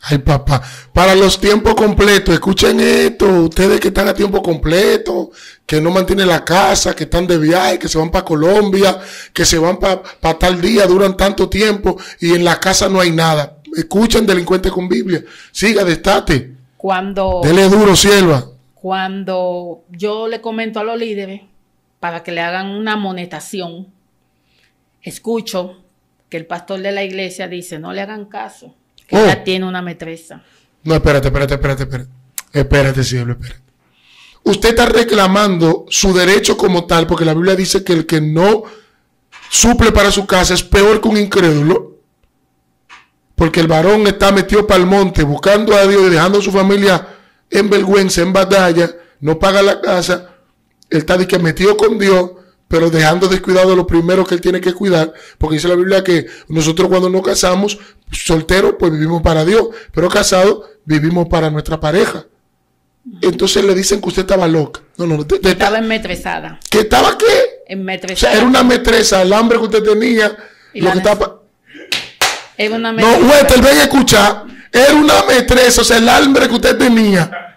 Ay, papá, para los tiempos completos, escuchen esto, ustedes que están a tiempo completo, que no mantienen la casa, que están de viaje, que se van para Colombia, que se van para tal día, duran tanto tiempo y en la casa no hay nada. Escuchen Delincuentes con Biblia. Siga, destate. Dele duro, sierva. Cuando yo le comento a los líderes para que le hagan una amonestación, escucho que el pastor de la iglesia dice, no le hagan caso. Ella tiene una metresa. No, espérate. Espérate, cielo, espérate. Usted está reclamando su derecho como tal, porque la Biblia dice que el que no suple para su casa es peor que un incrédulo. Porque el varón está metido para el monte, buscando a Dios y dejando a su familia en vergüenza, en batalla, no paga la casa. Él está metido con Dios, pero dejando descuidado lo primero que él tiene que cuidar, porque dice la Biblia que nosotros cuando nos casamos, solteros, pues vivimos para Dios, pero casados, vivimos para nuestra pareja. Entonces le dicen que usted estaba loca. Estaba enmetresada. ¿Que estaba qué? Enmetresada. O sea, era una metresa, el hambre que usted tenía. Lo que estaba... Era una metresa. No, Wester, ven a escuchar. Era una metresa, o sea, el hambre que usted tenía.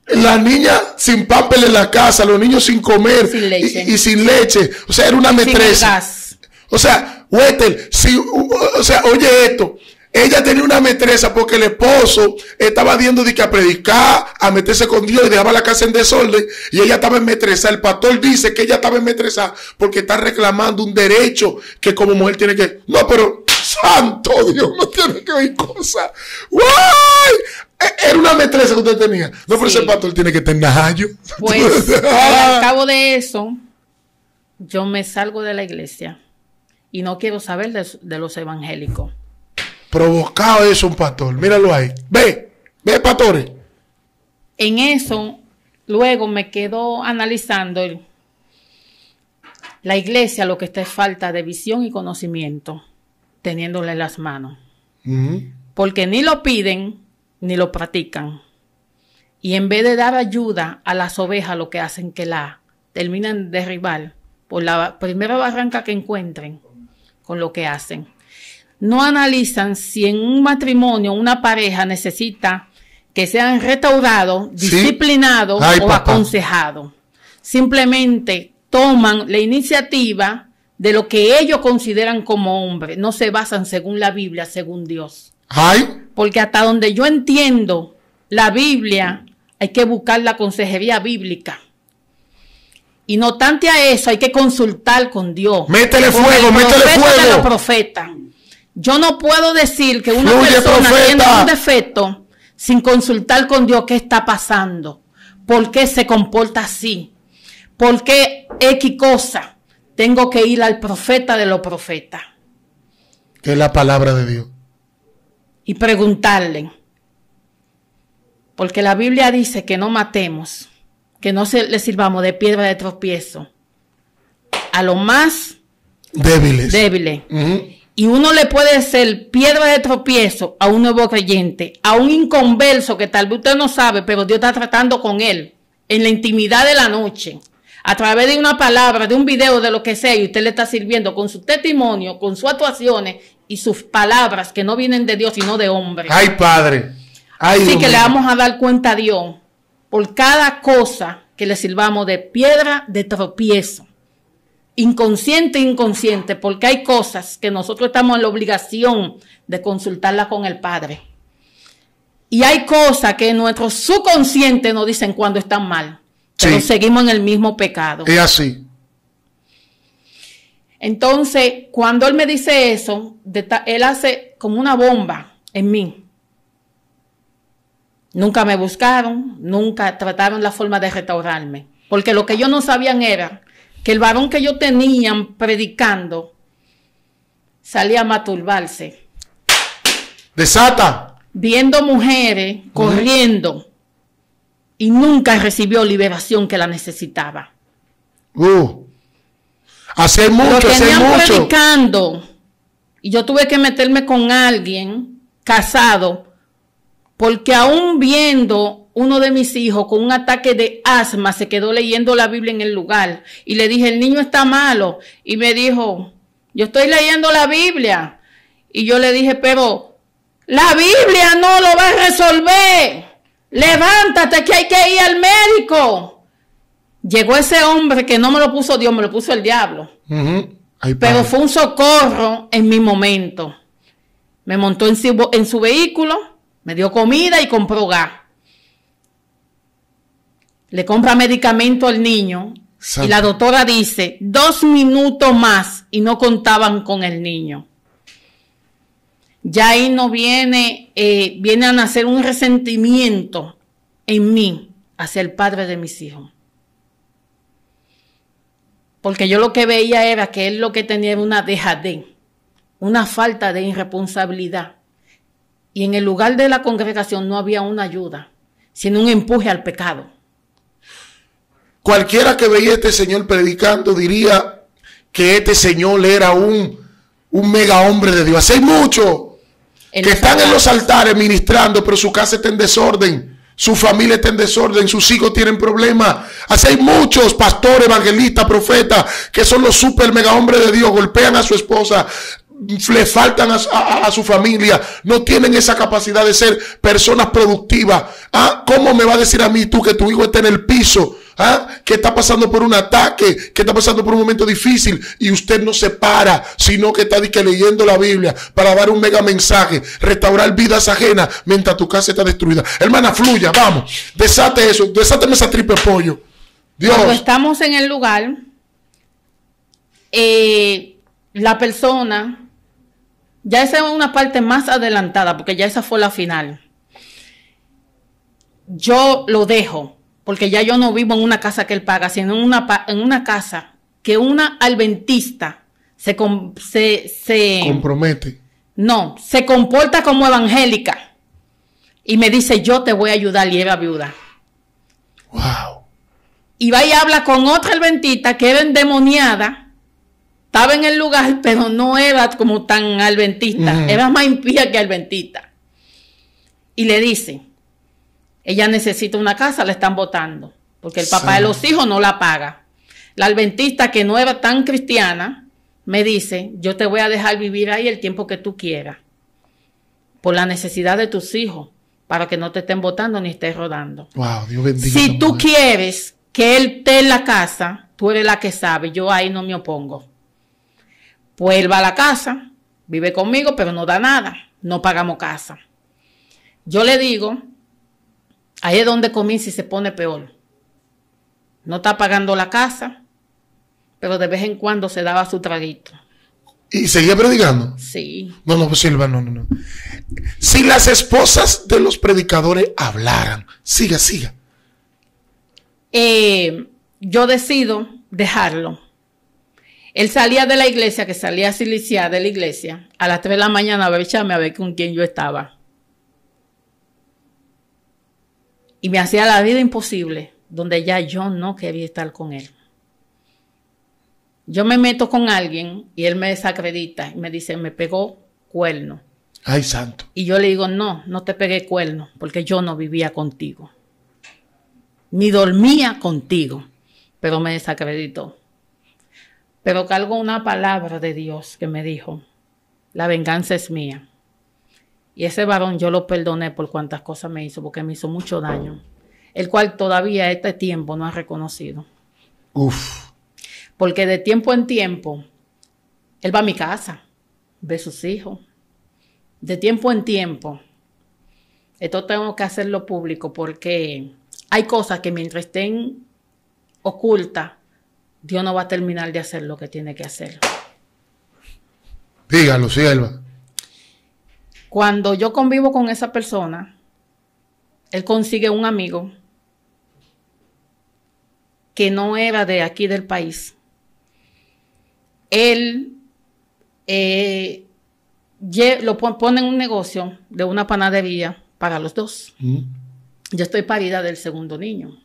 La niña sin papel en la casa, los niños sin comer sin leche. Y sin leche. O sea, era una metresa. O sea, Wester, oye esto. Ella tenía una metresa porque el esposo estaba yendo a predicar, a meterse con Dios y dejaba la casa en desorden. Y ella estaba enmetresada. El pastor dice que ella estaba enmetresada porque está reclamando un derecho que como mujer tiene que... No, pero santo Dios, no tiene que oír cosas. ¡Guay! Era una metresa que usted tenía. No, pero ese pastor tiene que tener najallo. Pues al cabo de eso, yo me salgo de la iglesia y no quiero saber de los evangélicos. Provocado eso un pastor, míralo ahí. Ve, pastores. En eso, luego me quedo analizando la iglesia, lo que está es falta de visión y conocimiento, teniéndole en las manos. Porque ni lo piden, ni lo practican. Y en vez de dar ayuda a las ovejas, lo que hacen que la terminan de derribar por la primera barranca que encuentren con lo que hacen. No analizan si en un matrimonio una pareja necesita que sean restaurados, disciplinados o aconsejados. Simplemente toman la iniciativa de lo que ellos consideran como hombres. No se basan según la Biblia, según Dios. Porque hasta donde yo entiendo la Biblia, hay que buscar la consejería bíblica. Y no obstante a eso, hay que consultar con Dios. Métele fuego, métele fuego. De los profetas. Yo no puedo decir que una persona tiene un defecto sin consultar con Dios qué está pasando, por qué se comporta así, por qué X cosa. Tengo que ir al profeta de los profetas. Que es la palabra de Dios. Y preguntarle. Porque la Biblia dice que no matemos, que no le sirvamos de piedra de tropiezo a los más débiles. Y uno le puede ser piedra de tropiezo a un nuevo creyente, a un inconverso que tal vez usted no sabe, pero Dios está tratando con él en la intimidad de la noche, a través de una palabra, de un video, de lo que sea, y usted le está sirviendo con su testimonio, con sus actuaciones y sus palabras que no vienen de Dios, sino de hombre. ¡Ay, Padre! ¡Ay, Así que le vamos a dar cuenta a Dios por cada cosa que le sirvamos de piedra de tropiezo. Inconsciente, inconsciente, porque hay cosas que nosotros estamos en la obligación de consultarla con el Padre. Y hay cosas que nuestro subconsciente nos dicen cuando están mal, pero seguimos en el mismo pecado. Es así. Entonces, cuando él me dice eso, él hace como una bomba en mí. Nunca me buscaron, nunca trataron la forma de restaurarme, porque lo que ellos no sabían era que el varón que ellos tenían predicando salía a masturbarse. Desata. Viendo mujeres corriendo y nunca recibió liberación que la necesitaba. Hacer mucho, hacer mucho. Predicando y yo tuve que meterme con alguien casado porque aún viendo uno de mis hijos con un ataque de asma se quedó leyendo la Biblia en el lugar y le dije, el niño está malo, y me dijo, yo estoy leyendo la Biblia, y yo le dije, pero la Biblia no lo va a resolver, levántate que hay que ir al médico. Llegó ese hombre que no me lo puso Dios, me lo puso el diablo. Pero fue un socorro en mi momento. Me montó en su vehículo, me dio comida y compró gas. Le compra medicamento al niño y la doctora dice 2 minutos más y no contaban con el niño. Ya ahí no viene a nacer un resentimiento en mí hacia el padre de mis hijos. Porque yo lo que veía era que él lo que tenía era una dejadez, una falta de irresponsabilidad. Y en el lugar de la congregación no había una ayuda, sino un empuje al pecado. Cualquiera que veía a este señor predicando diría que este señor era un mega hombre de Dios. Hay muchos que están en los altares ministrando, pero su casa está en desorden, su familia está en desorden, sus hijos tienen problemas. Así hay muchos pastores, evangelistas, profetas, que son los super mega hombres de Dios, golpean a su esposa, le faltan a su familia, no tienen esa capacidad de ser personas productivas. ¿Cómo me va a decir a mí tú que tu hijo está en el piso? Que está pasando por un ataque, que está pasando por un momento difícil y usted no se para, sino que está leyendo la Biblia para dar un mega mensaje, restaurar vidas ajenas mientras tu casa está destruida. Hermana, fluya, vamos, desate eso, desáteme esa tripe pollo. Dios. Cuando estamos en el lugar, la persona, ya esa es una parte más adelantada, porque ya esa fue la final. Yo lo dejo. Porque ya yo no vivo en una casa que él paga, sino en una casa que una adventista se compromete. No, se comporta como evangélica. Y me dice, yo te voy a ayudar, y era viuda. Wow. Y va y habla con otra adventista que era endemoniada. Estaba en el lugar, pero no era como tan adventista. Era más impía que adventista. Y le dice, ella necesita una casa, la están botando, porque el papá de los hijos no la paga. La adventista, que no era tan cristiana, me dice, yo te voy a dejar vivir ahí el tiempo que tú quieras, por la necesidad de tus hijos, para que no te estén botando ni estés rodando. Wow, Dios bendiga. Si tú quieres que él esté en la casa, tú eres la que sabe, yo ahí no me opongo. Pues él va a la casa, vive conmigo, pero no da nada, no pagamos casa. Yo le digo, ahí es donde comienza y se pone peor. No está pagando la casa, pero de vez en cuando se daba su traguito. ¿Y seguía predicando? Sí. No, Silva, no. Si las esposas de los predicadores hablaran, siga. Yo decido dejarlo. Él salía de la iglesia, que salía siliciada de la iglesia, a las 3 de la mañana a echarme a ver con quién yo estaba. Y me hacía la vida imposible, donde ya yo no quería estar con él. Yo me meto con alguien y él me desacredita y me dice, me pegó cuerno. Ay, santo. Y yo le digo, no te pegué cuerno, porque yo no vivía contigo. Ni dormía contigo, pero me desacreditó. Pero cargo una palabra de Dios que me dijo, la venganza es mía. Y ese varón yo lo perdoné por cuantas cosas me hizo, porque me hizo mucho daño, el cual todavía a este tiempo no ha reconocido. Uf. Porque de tiempo en tiempo, él va a mi casa, ve a sus hijos. De tiempo en tiempo, esto tengo que hacerlo público porque hay cosas que mientras estén ocultas, Dios no va a terminar de hacer lo que tiene que hacer. Dígalo, Silva. Cuando yo convivo con esa persona, él consigue un amigo que no era de aquí del país. Él lo pone en un negocio de una panadería para los dos. Yo estoy parida del segundo niño.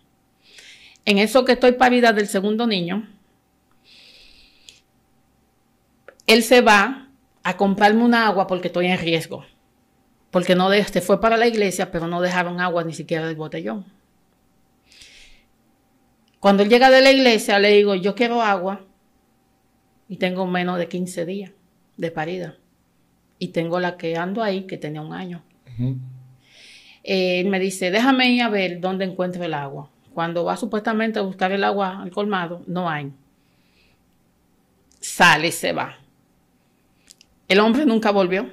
En eso que estoy parida del segundo niño, él se va a comprarme una agua porque estoy en riesgo. Porque se fue para la iglesia, pero no dejaron agua ni siquiera del botellón. Cuando él llega de la iglesia, le digo, yo quiero agua. Y tengo menos de 15 días de parida. Y tengo la que ando ahí, que tenía 1 año. Él me dice, déjame ir a ver dónde encuentro el agua. Cuando va supuestamente a buscar el agua al colmado, no hay. Sale y se va. El hombre nunca volvió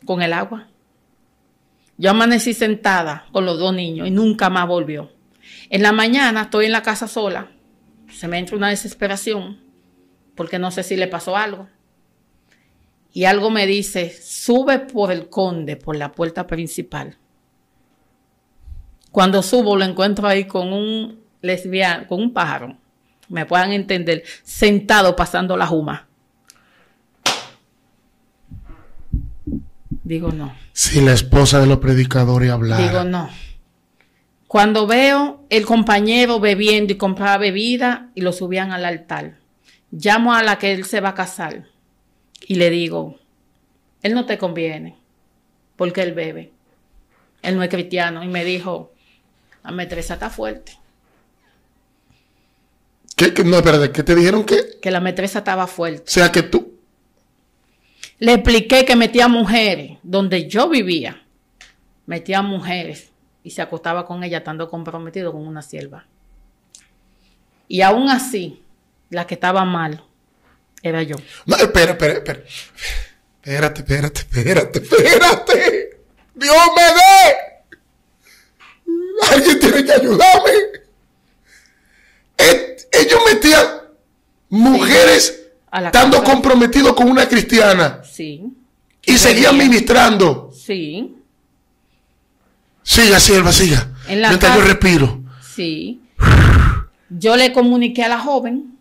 con el agua. Yo amanecí sentada con los 2 niños y nunca más volvió. En la mañana estoy en la casa sola. Se me entra una desesperación porque no sé si le pasó algo. Y algo me dice, sube por el Conde, por la puerta principal. Cuando subo lo encuentro ahí con un lesbiano, con un pájaro, me puedan entender, sentado pasando la juma. Digo no. Si la esposa de los predicadores hablara. Digo no. Cuando veo el compañero bebiendo y compraba bebida y lo subían al altar, llamo a la que él se va a casar y le digo, él no te conviene porque él bebe. Él no es cristiano. Y me dijo, la metresa está fuerte. No, espérate, ¿qué te dijeron que? Que la metresa estaba fuerte. O sea, que tú. Le expliqué que metía mujeres donde yo vivía. Metía mujeres y se acostaba con ella estando comprometido con una sierva. Y aún así, la que estaba mal era yo. No, espérate. Dios me dé. Alguien tiene que ayudarme. Ellos metían mujeres estando comprometidos con una cristiana. Sí. Y seguían ministrando. Sí. Siga, sierva, siga. Mientras yo respiro. Sí. Yo le comuniqué a la joven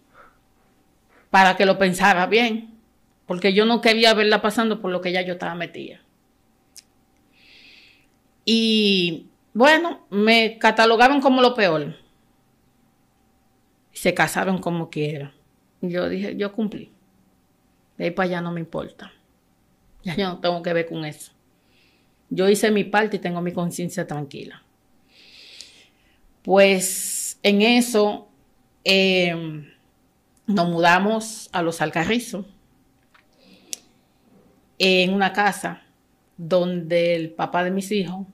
para que lo pensara bien. Porque yo no quería verla pasando por lo que ya yo estaba metida. Y bueno, me catalogaron como lo peor. Se casaron como quiera. Y yo dije, yo cumplí. De ahí para allá no me importa. Ya yo no tengo que ver con eso. Yo hice mi parte y tengo mi conciencia tranquila. Pues en eso nos mudamos a Los Alcarrizos, en una casa donde el papá de mis hijos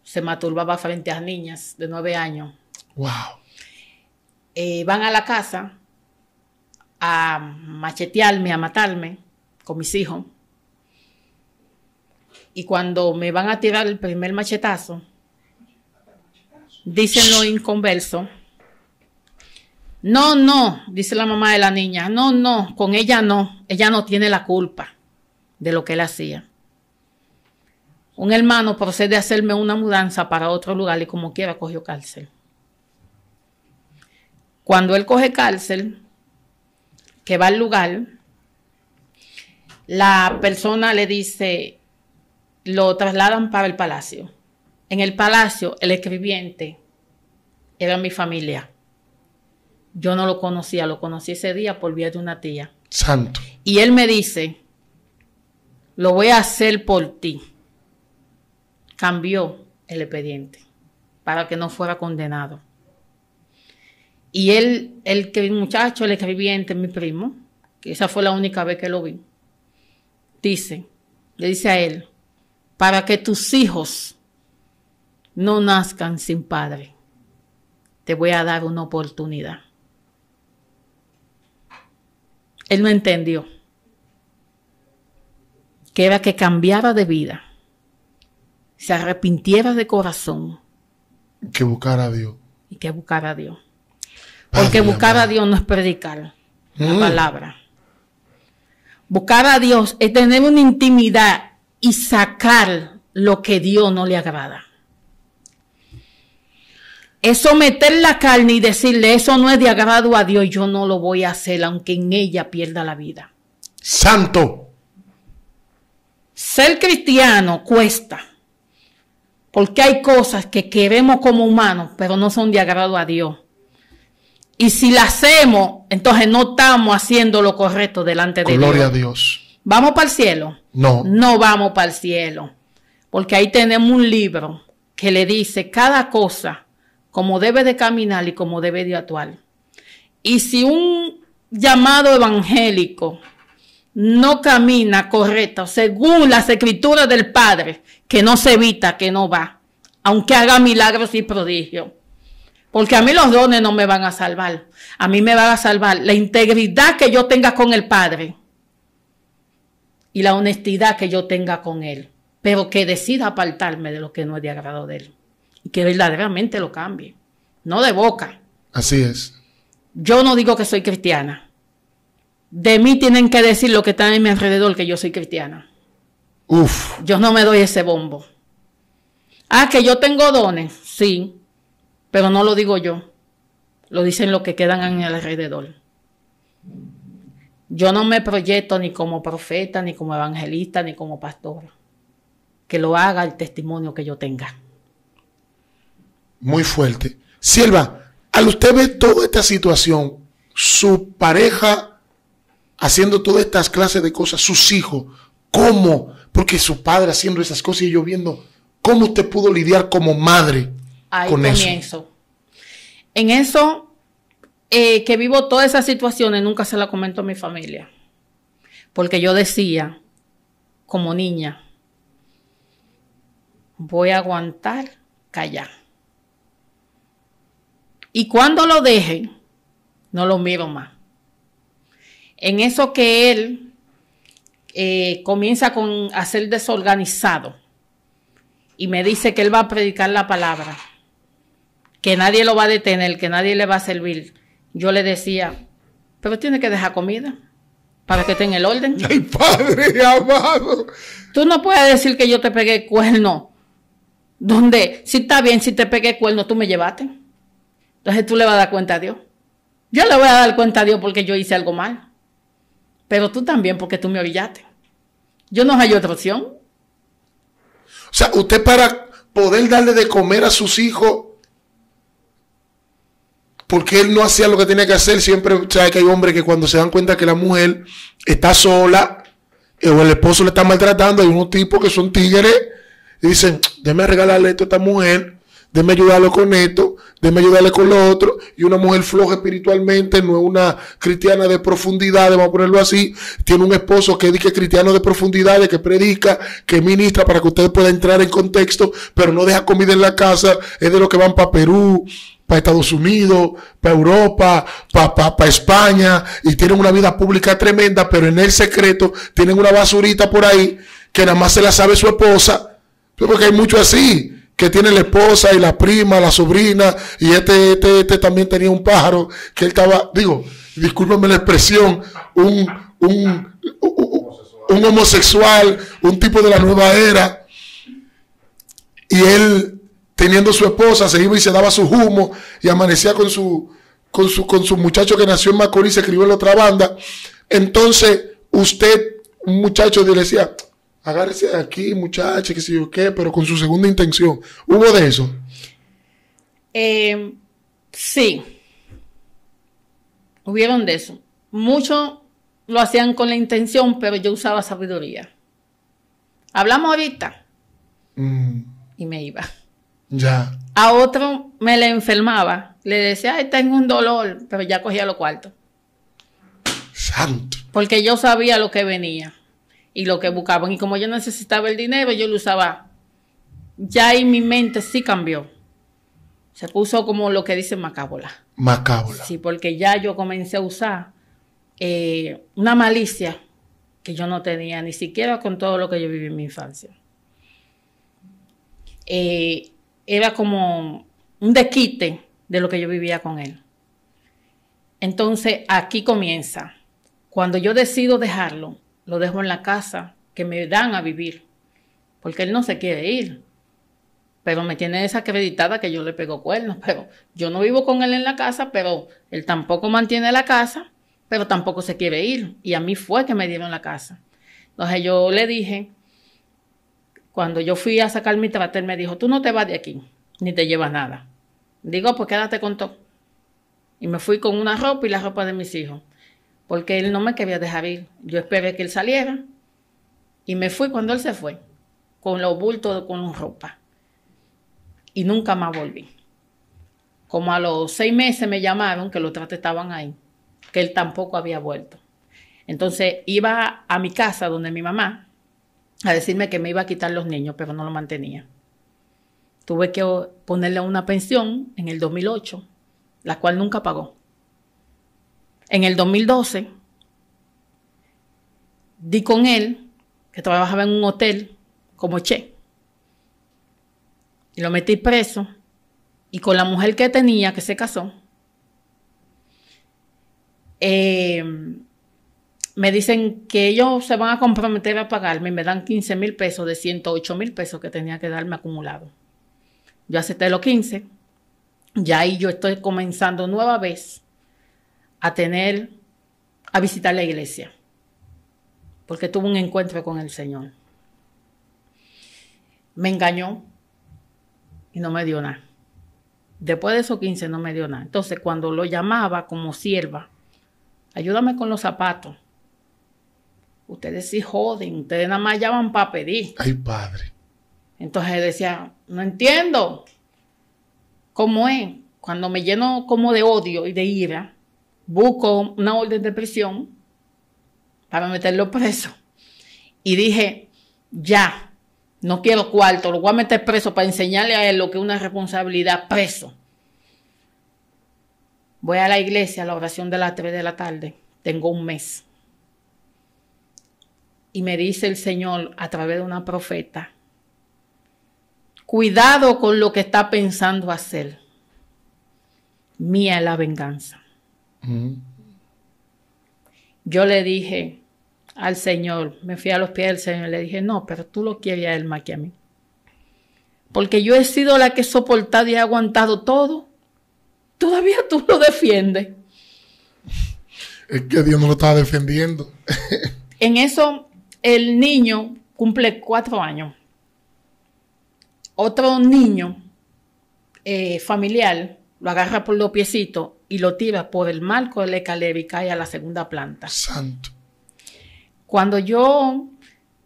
se masturbaba frente a las niñas de 9 años. Wow. Van a la casa a machetearme, a matarme con mis hijos. Y cuando me van a tirar el primer machetazo, dicen los inconversos, no, dice la mamá de la niña, no, con ella no tiene la culpa de lo que él hacía. Un hermano procede a hacerme una mudanza para otro lugar y como quiera cogió cárcel. Cuando él coge cárcel, que va al lugar, la persona le dice, lo trasladan para el palacio. En el palacio, el escribiente era mi familia. Yo no lo conocía, lo conocí ese día por vía de una tía. Santo. Y él me dice, lo voy a hacer por ti. Cambió el expediente para que no fuera condenado. Y el muchacho, el escribiente, mi primo, que esa fue la única vez que lo vi, le dice a él, para que tus hijos no nazcan sin padre, te voy a dar una oportunidad. Él no entendió que era que cambiara de vida, se arrepintiera de corazón. Que buscara a Dios. Y que buscara a Dios. Porque buscar a Dios no es predicar la palabra. Buscar a Dios es tener una intimidad y sacar lo que Dios no le agrada. Es someter la carne y decirle, eso no es de agrado a Dios, yo no lo voy a hacer, aunque en ella pierda la vida. Santo. Ser cristiano cuesta, porque hay cosas que queremos como humanos, pero no son de agrado a Dios. Y si la hacemos, entonces no estamos haciendo lo correcto delante de Dios. Gloria a Dios. ¿Vamos para el cielo? No. No vamos para el cielo, porque ahí tenemos un libro que le dice cada cosa como debe de caminar y como debe de actuar. Y si un llamado evangélico no camina correcto según las escrituras del Padre, que no se evita, que no va, aunque haga milagros y prodigios. Porque a mí los dones no me van a salvar. A mí me va a salvar la integridad que yo tenga con el Padre y la honestidad que yo tenga con Él. Pero que decida apartarme de lo que no es de agrado de Él. Y que verdaderamente lo cambie. No de boca. Así es. Yo no digo que soy cristiana. De mí tienen que decir lo que están en mi alrededor que yo soy cristiana. Uf. Yo no me doy ese bombo. Ah, que yo tengo dones. Sí. Pero no lo digo yo. Lo dicen los que quedan en el alrededor. Yo no me proyecto ni como profeta, ni como evangelista, ni como pastor. Que lo haga el testimonio que yo tenga. Muy fuerte. Silva, al usted ver toda esta situación, su pareja haciendo todas estas clases de cosas, sus hijos, ¿cómo? Porque su padre haciendo esas cosas y yo viendo, ¿cómo usted pudo lidiar como madre con eso? En eso, que vivo todas esas situaciones, nunca se la comento a mi familia. Porque yo decía, como niña, voy a aguantar, callar. Y cuando lo dejen, no lo miro más. En eso que él comienza a ser desorganizado y me dice que él va a predicar la palabra, que nadie lo va a detener, que nadie le va a servir. Yo le decía, pero tiene que dejar comida para que esté en el orden. ¡Ay, Padre amado! Tú no puedes decir que yo te pegué cuerno, donde, si está bien, si te pegué cuerno, tú me llevaste. Entonces tú le vas a dar cuenta a Dios. Yo le voy a dar cuenta a Dios porque yo hice algo mal. Pero tú también porque tú me orillaste. Yo no hay otra opción. O sea, usted para poder darle de comer a sus hijos, porque él no hacía lo que tenía que hacer, siempre sabe que hay hombres que cuando se dan cuenta que la mujer está sola o el esposo le está maltratando, hay unos tipos que son tigres y dicen, déjame regalarle esto a esta mujer. déme ayudarlo con esto, déme ayudarle con lo otro, y una mujer floja espiritualmente, no es una cristiana de profundidad, vamos a ponerlo así, tiene un esposo que dice cristiano de profundidad, que predica, que ministra para que usted pueda entrar en contexto, pero no deja comida en la casa, es de los que van para Perú, para Estados Unidos, para Europa, para España, y tienen una vida pública tremenda, pero en el secreto tienen una basurita por ahí que nada más se la sabe su esposa, porque hay mucho así, que tiene la esposa y la prima, la sobrina, y este también tenía un pájaro, que él estaba, digo, discúlpame la expresión, un homosexual, un tipo de la nueva era, y él, teniendo su esposa, se iba y se daba su humo, y amanecía con su muchacho que nació en Macorís, se escribió en la otra banda. Entonces, usted, un muchacho, le decía, agárrese de aquí, muchacha, que sé yo qué, pero con su segunda intención. ¿Hubo de eso? Sí. Hubieron de eso. Muchos lo hacían con la intención, pero yo usaba sabiduría. Hablamos ahorita. Y me iba. Ya. A otro me le enfermaba. Le decía, ay, tengo un dolor, pero ya cogía los cuartos. Santo. Porque yo sabía lo que venía y lo que buscaban. Y como yo necesitaba el dinero, yo lo usaba. Ya ahí mi mente sí cambió. Se puso como lo que dice macábola. Macábola. Sí, porque ya yo comencé a usar una malicia que yo no tenía, ni siquiera con todo lo que yo viví en mi infancia. Era como un desquite de lo que yo vivía con él. Entonces, aquí comienza. Cuando yo decido dejarlo, lo dejo en la casa que me dan a vivir, porque él no se quiere ir, pero me tiene desacreditada que yo le pego cuernos, pero yo no vivo con él en la casa, pero él tampoco mantiene la casa, pero tampoco se quiere ir, y a mí fue que me dieron la casa. Entonces yo le dije, cuando yo fui a sacar mi trate, él me dijo, tú no te vas de aquí, ni te llevas nada. Digo, pues quédate con todo. Y me fui con una ropa y la ropa de mis hijos, porque él no me quería dejar ir. Yo esperé que él saliera y me fui cuando él se fue, con los bultos, con ropa. Y nunca más volví. Como a los 6 meses me llamaron que los trates estaban ahí, que él tampoco había vuelto. Entonces iba a mi casa donde mi mamá a decirme que me iba a quitar los niños, pero no lo mantenía. Tuve que ponerle una pensión en el 2008, la cual nunca pagó. En el 2012, di con él, que trabajaba en un hotel como chef, y lo metí preso, y con la mujer que tenía, que se casó, me dicen que ellos se van a comprometer a pagarme y me dan 15,000 pesos de 108,000 pesos que tenía que darme acumulado. Yo acepté los 15, ya ahí yo estoy comenzando nueva vez a visitar la iglesia, porque tuve un encuentro con el Señor. Me engañó y no me dio nada. Después de esos 15 no me dio nada. Entonces, cuando lo llamaba como sierva, ayúdame con los zapatos. Ustedes sí joden, ustedes nada más llaman para pedir. Ay, padre. Entonces decía, no entiendo cómo es. Cuando me lleno como de odio y de ira, busco una orden de prisión para meterlo preso. Y dije, ya, no quiero cuarto, lo voy a meter preso para enseñarle a él lo que es una responsabilidad, preso. Voy a la iglesia a la oración de las 3 de la tarde. Tengo un mes. Y me dice el Señor a través de una profeta, cuidado con lo que está pensando hacer. Mía es la venganza. Yo le dije al Señor, me fui a los pies del Señor y le dije, no, pero tú lo quieres a él más que a mí. Porque yo he sido la que he soportado y he aguantado todo. Todavía tú lo defiendes. Es que Dios no lo estaba defendiendo. En eso, el niño cumple 4 años. Otro niño familiar lo agarra por los piecitos y lo tira por el marco de la escalera y cae a la 2ª planta. Santo. Cuando yo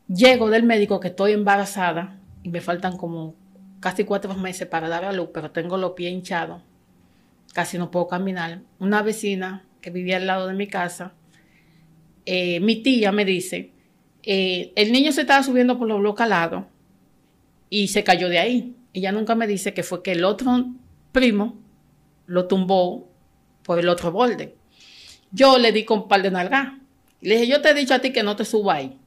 llego del médico que estoy embarazada y me faltan como casi 4 meses para dar a luz, pero tengo los pies hinchados, casi no puedo caminar. Una vecina que vivía al lado de mi casa, mi tía me dice, el niño se estaba subiendo por los bloques al lado y se cayó de ahí. Ella nunca me dice que fue que el otro primo lo tumbó por el otro borde. Yo le di con un par de nalgas. Le dije, yo te he dicho a ti que no te suba ahí.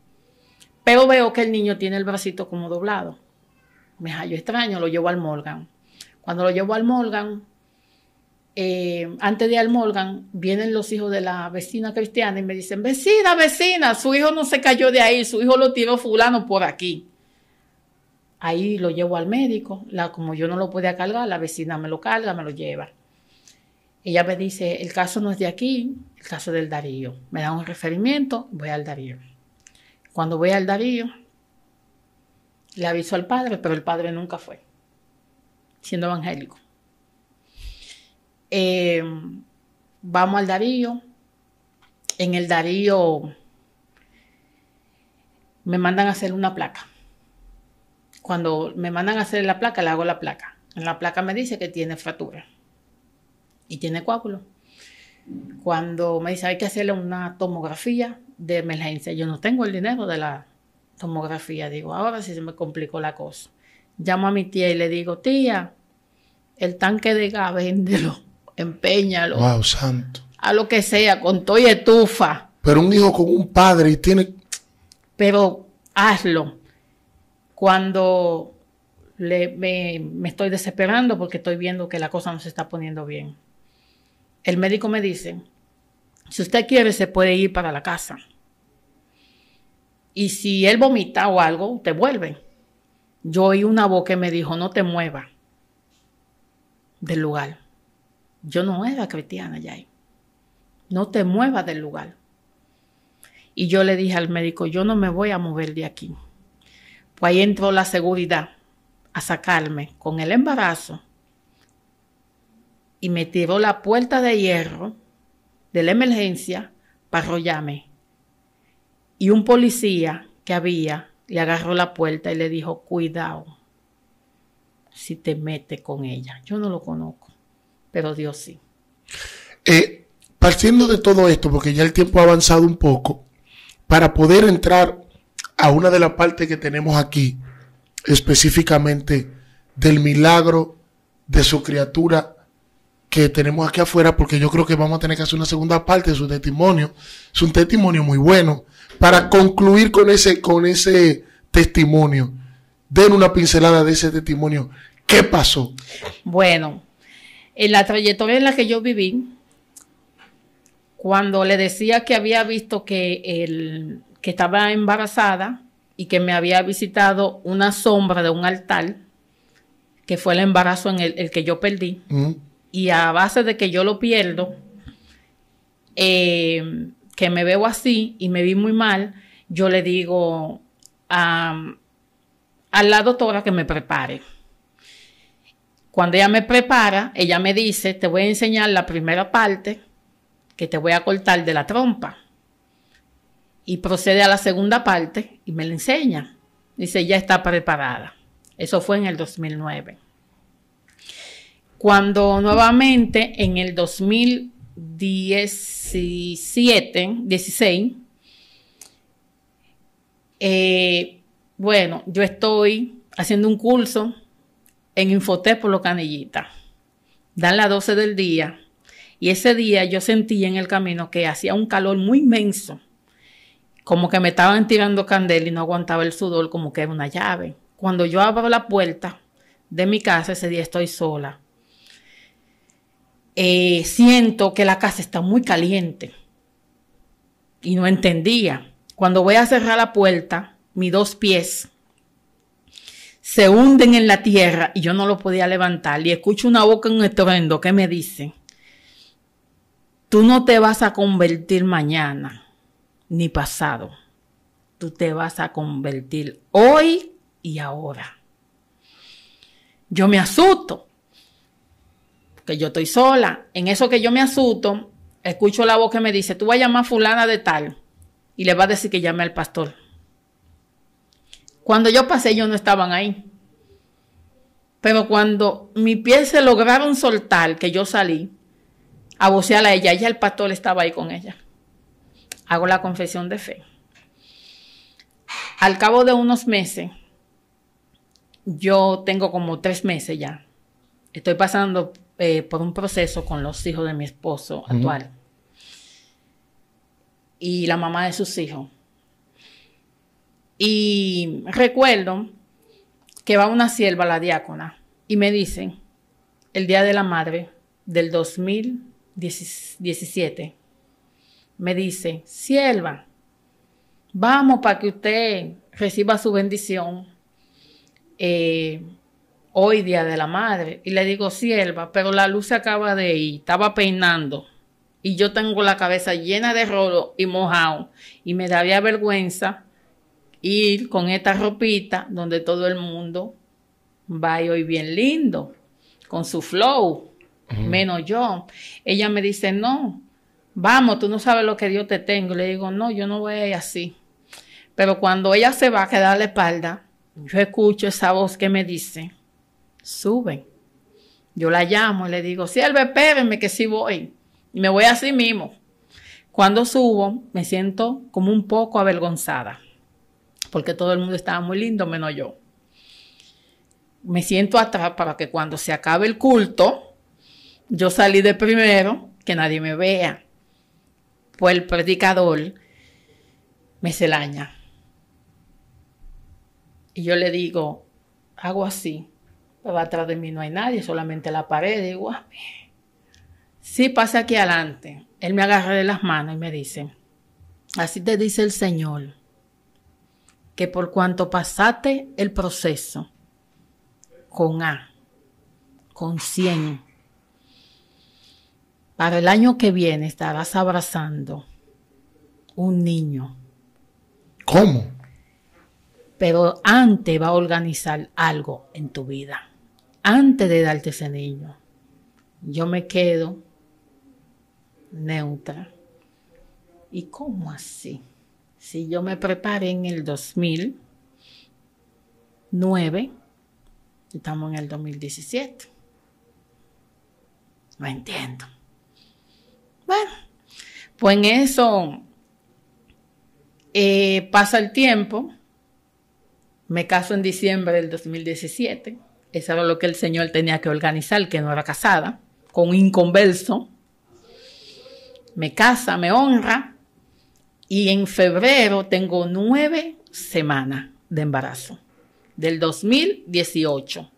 Pero veo que el niño tiene el bracito como doblado. Me hallo extraño, lo llevo al Morgan. Cuando lo llevo al Morgan, antes de ir al Morgan, vienen los hijos de la vecina cristiana y me dicen, vecina, su hijo no se cayó de ahí, su hijo lo tiró fulano por aquí. Ahí lo llevo al médico. Como yo no lo podía cargar, la vecina me lo carga, me lo lleva. Ella me dice, el caso no es de aquí, el caso es del Darío. Me da un referimiento, voy al Darío. Cuando voy al Darío, le aviso al padre, pero el padre nunca fue, siendo evangélico. Vamos al Darío. En el Darío me mandan a hacer una placa. Cuando me mandan a hacer la placa, le hago la placa. En la placa me dice que tiene fractura y tiene coágulo. Cuando me dice hay que hacerle una tomografía de emergencia, yo no tengo el dinero de la tomografía. Digo, ahora sí se me complicó la cosa. Llamo a mi tía y le digo, tía, el tanque de gas, véndelo, empeñalo. Wow, santo. A lo que sea, con todo y estufa. Pero un hijo con un padre y tiene... Pero hazlo. Cuando me estoy desesperando porque estoy viendo que la cosa no se está poniendo bien, el médico me dice, si usted quiere se puede ir para la casa. Y si él vomita o algo, te vuelve. Yo oí una voz que me dijo, no te muevas del lugar. Yo no era cristiana ya. No te muevas del lugar. Y yo le dije al médico, yo no me voy a mover de aquí. Pues ahí entró la seguridad a sacarme con el embarazo y me tiró la puerta de hierro de la emergencia para arrollarme. Y un policía que había le agarró la puerta y le dijo, cuidado si te metes con ella. Yo no lo conozco, pero Dios sí. Partiendo de todo esto, porque ya el tiempo ha avanzado un poco, para poder entrar a una de las partes que tenemos aquí, específicamente del milagro de su criatura que tenemos aquí afuera, porque yo creo que vamos a tener que hacer una segunda parte de su testimonio. Es un testimonio muy bueno. Para concluir con ese testimonio, den una pincelada de ese testimonio. ¿Qué pasó? Bueno, en la trayectoria en la que yo viví, cuando le decía que había visto que estaba embarazada y que me había visitado una sombra de un altar, que fue el embarazo en el que yo perdí, y a base de que yo lo pierdo, que me veo así y me vi muy mal, yo le digo a la doctora que me prepare. Cuando ella me prepara, ella me dice, te voy a enseñar la primera parte que te voy a cortar de la trompa. Y procede a la segunda parte y me la enseña. Dice, ya está preparada. Eso fue en el 2009. Cuando nuevamente en el 16, bueno, yo estoy haciendo un curso en Infotep por Los Canillitas. Dan las 12 del día. Y ese día yo sentí en el camino que hacía un calor muy inmenso. Como que me estaban tirando candela y no aguantaba el sudor, como que era una llave. Cuando yo abro la puerta de mi casa, ese día estoy sola. Siento que la casa está muy caliente. Y no entendía. Cuando voy a cerrar la puerta, mis 2 pies se hunden en la tierra y yo no lo podía levantar. Y escucho una boca en un estruendo que me dice, tú no te vas a convertir mañana ni pasado. Tú te vas a convertir hoy y ahora. Yo me asusto, porque yo estoy sola. En eso que yo me asusto, escucho la voz que me dice, tú vas a llamar a fulana de tal y le vas a decir que llame al pastor. Cuando yo pasé, ellos no estaban ahí. Pero cuando mis pies se lograron soltar, que yo salí a vocearla a ella, ya el pastor estaba ahí con ella. Hago la confesión de fe. Al cabo de unos meses, yo tengo como 3 meses ya. Estoy pasando por un proceso con los hijos de mi esposo actual. Y la mamá de sus hijos. Y recuerdo que va una sierva, la diácona, y me dicen, el Día de la Madre del 2017, me dice, sierva, vamos para que usted reciba su bendición hoy, Día de la Madre. Y le digo, sierva, pero la luz se acaba de ir, estaba peinando, y yo tengo la cabeza llena de rolo y mojado, y me daría vergüenza ir con esta ropita donde todo el mundo va hoy bien lindo, con su flow, menos yo. Ella me dice, no, vamos, tú no sabes lo que Dios te tengo. Le digo, no, yo no voy a ir así. Pero cuando ella se va a quedar la espalda, yo escucho esa voz que me dice, sube. Yo la llamo y le digo, sierva, espérenme que sí voy. Y me voy así mismo. Cuando subo, me siento como un poco avergonzada, porque todo el mundo estaba muy lindo, menos yo. Me siento atrás para que cuando se acabe el culto, yo salí de primero, que nadie me vea. Pues el predicador me celaña. Y yo le digo, hago así, pero atrás de mí no hay nadie, solamente la pared. Y digo, sí, pase aquí adelante. Él me agarra de las manos y me dice, así te dice el Señor, que por cuanto pasaste el proceso con A, con 100, para el año que viene estarás abrazando un niño. ¿Cómo? Pero antes va a organizar algo en tu vida. Antes de darte ese niño. Yo me quedo neutra. ¿Y cómo así? Si yo me preparé en el 2009, estamos en el 2017. No entiendo. Bueno, pues en eso pasa el tiempo. Me caso en diciembre del 2017. Eso era lo que el Señor tenía que organizar, que no era casada, con un inconverso. Me casa, me honra. Y en febrero tengo 9 semanas de embarazo, del 2018.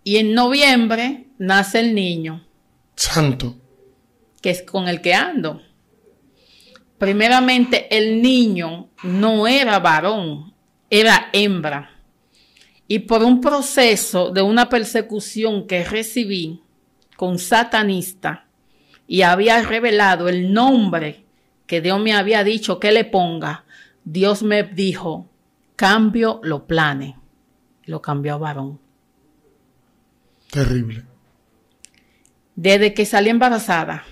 Y en noviembre nace el niño. Santo. Que es con el que ando. Primeramente, el niño no era varón, era hembra. Y por un proceso de una persecución que recibí con satanista, y había revelado el nombre que Dios me había dicho que le ponga, Dios me dijo, cambio los planes. Lo cambió a varón. Terrible. Desde que salí embarazada,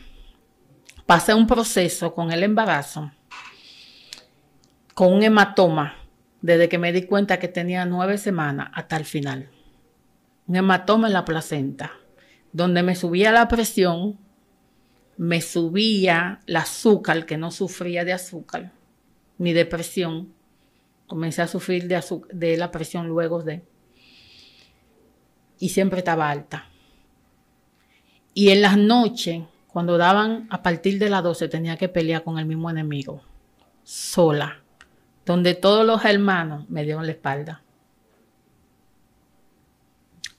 pasé un proceso con el embarazo, con un hematoma, desde que me di cuenta que tenía 9 semanas hasta el final. Un hematoma en la placenta, donde me subía la presión, me subía el azúcar, que no sufría de azúcar, ni de presión. Comencé a sufrir de la presión luego de... Y siempre estaba alta. Y en las noches, cuando daban a partir de las 12, tenía que pelear con el mismo enemigo, sola, donde todos los hermanos me dieron la espalda.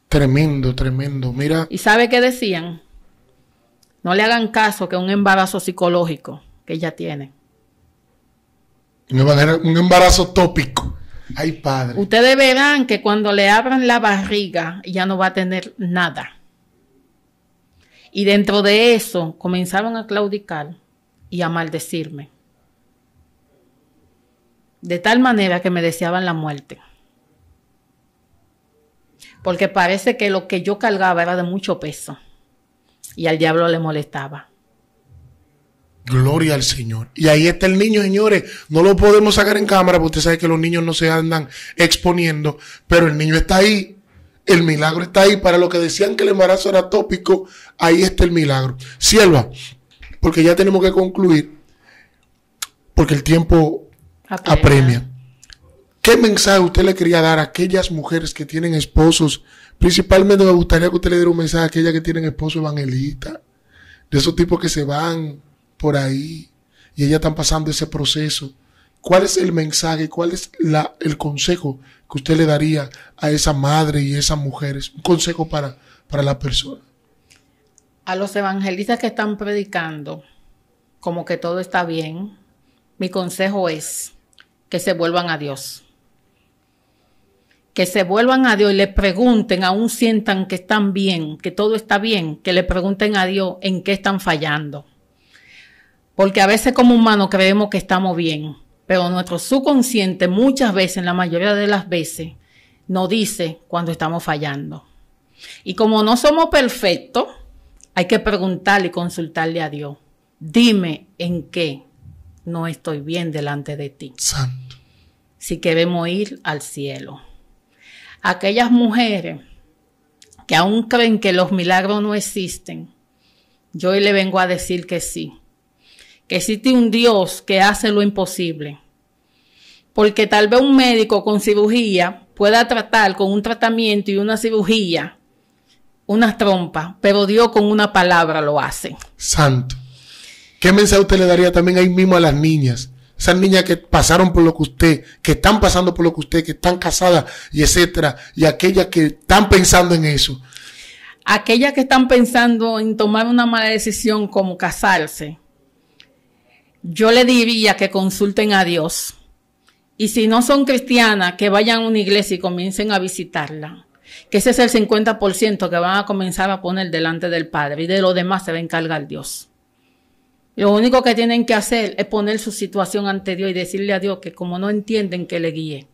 Tremendo, tremendo. Mira. ¿Y sabe qué decían? No le hagan caso, que es un embarazo psicológico que ella tiene. Un embarazo tópico. Ay, padre. Ustedes verán que cuando le abran la barriga, ya no va a tener nada. Y dentro de eso, comenzaron a claudicar y a maldecirme. De tal manera que me deseaban la muerte. Porque parece que lo que yo cargaba era de mucho peso. Y al diablo le molestaba. Gloria al Señor. Y ahí está el niño, señores. No lo podemos sacar en cámara porque usted sabe que los niños no se andan exponiendo. Pero el niño está ahí. el milagro está ahí. Para los que decían que el embarazo era tópico, ahí está el milagro. Sierva, porque ya tenemos que concluir, porque el tiempo apremia. ¿Qué mensaje usted le quería dar a aquellas mujeres que tienen esposos? Principalmente me gustaría que usted le diera un mensaje a aquellas que tienen esposos evangelistas, de esos tipos que se van por ahí y ellas están pasando ese proceso. ¿Cuál es el mensaje, cuál es el consejo que usted le daría a esa madre y esas mujeres? Un consejo para la persona. A los evangelistas que están predicando como que todo está bien, mi consejo es que se vuelvan a Dios. Que se vuelvan a Dios y le pregunten, aún sientan que están bien, que todo está bien, que le pregunten a Dios en qué están fallando. Porque a veces como humanos creemos que estamos bien, pero nuestro subconsciente muchas veces, la mayoría de las veces, nos dice cuando estamos fallando. Y como no somos perfectos, hay que preguntarle y consultarle a Dios. Dime en qué no estoy bien delante de ti. Santo. Si queremos ir al cielo. Aquellas mujeres que aún creen que los milagros no existen, yo hoy le vengo a decir que sí. Que existe un Dios que hace lo imposible. Porque tal vez un médico con cirugía pueda tratar con un tratamiento y una cirugía unas trompas, pero Dios con una palabra lo hace. Santo. ¿Qué mensaje usted le daría también ahí mismo a las niñas? Esas niñas que pasaron por lo que usted, que están pasando por lo que usted, que están casadas y etcétera, y aquellas que están pensando en eso. Aquellas que están pensando en tomar una mala decisión como casarse, yo le diría que consulten a Dios. Y si no son cristianas, que vayan a una iglesia y comiencen a visitarla. Que ese es el 50% que van a comenzar a poner delante del Padre. Y de lo demás se va a encargar Dios. Lo único que tienen que hacer es poner su situación ante Dios y decirle a Dios que como no entienden, que le guíe.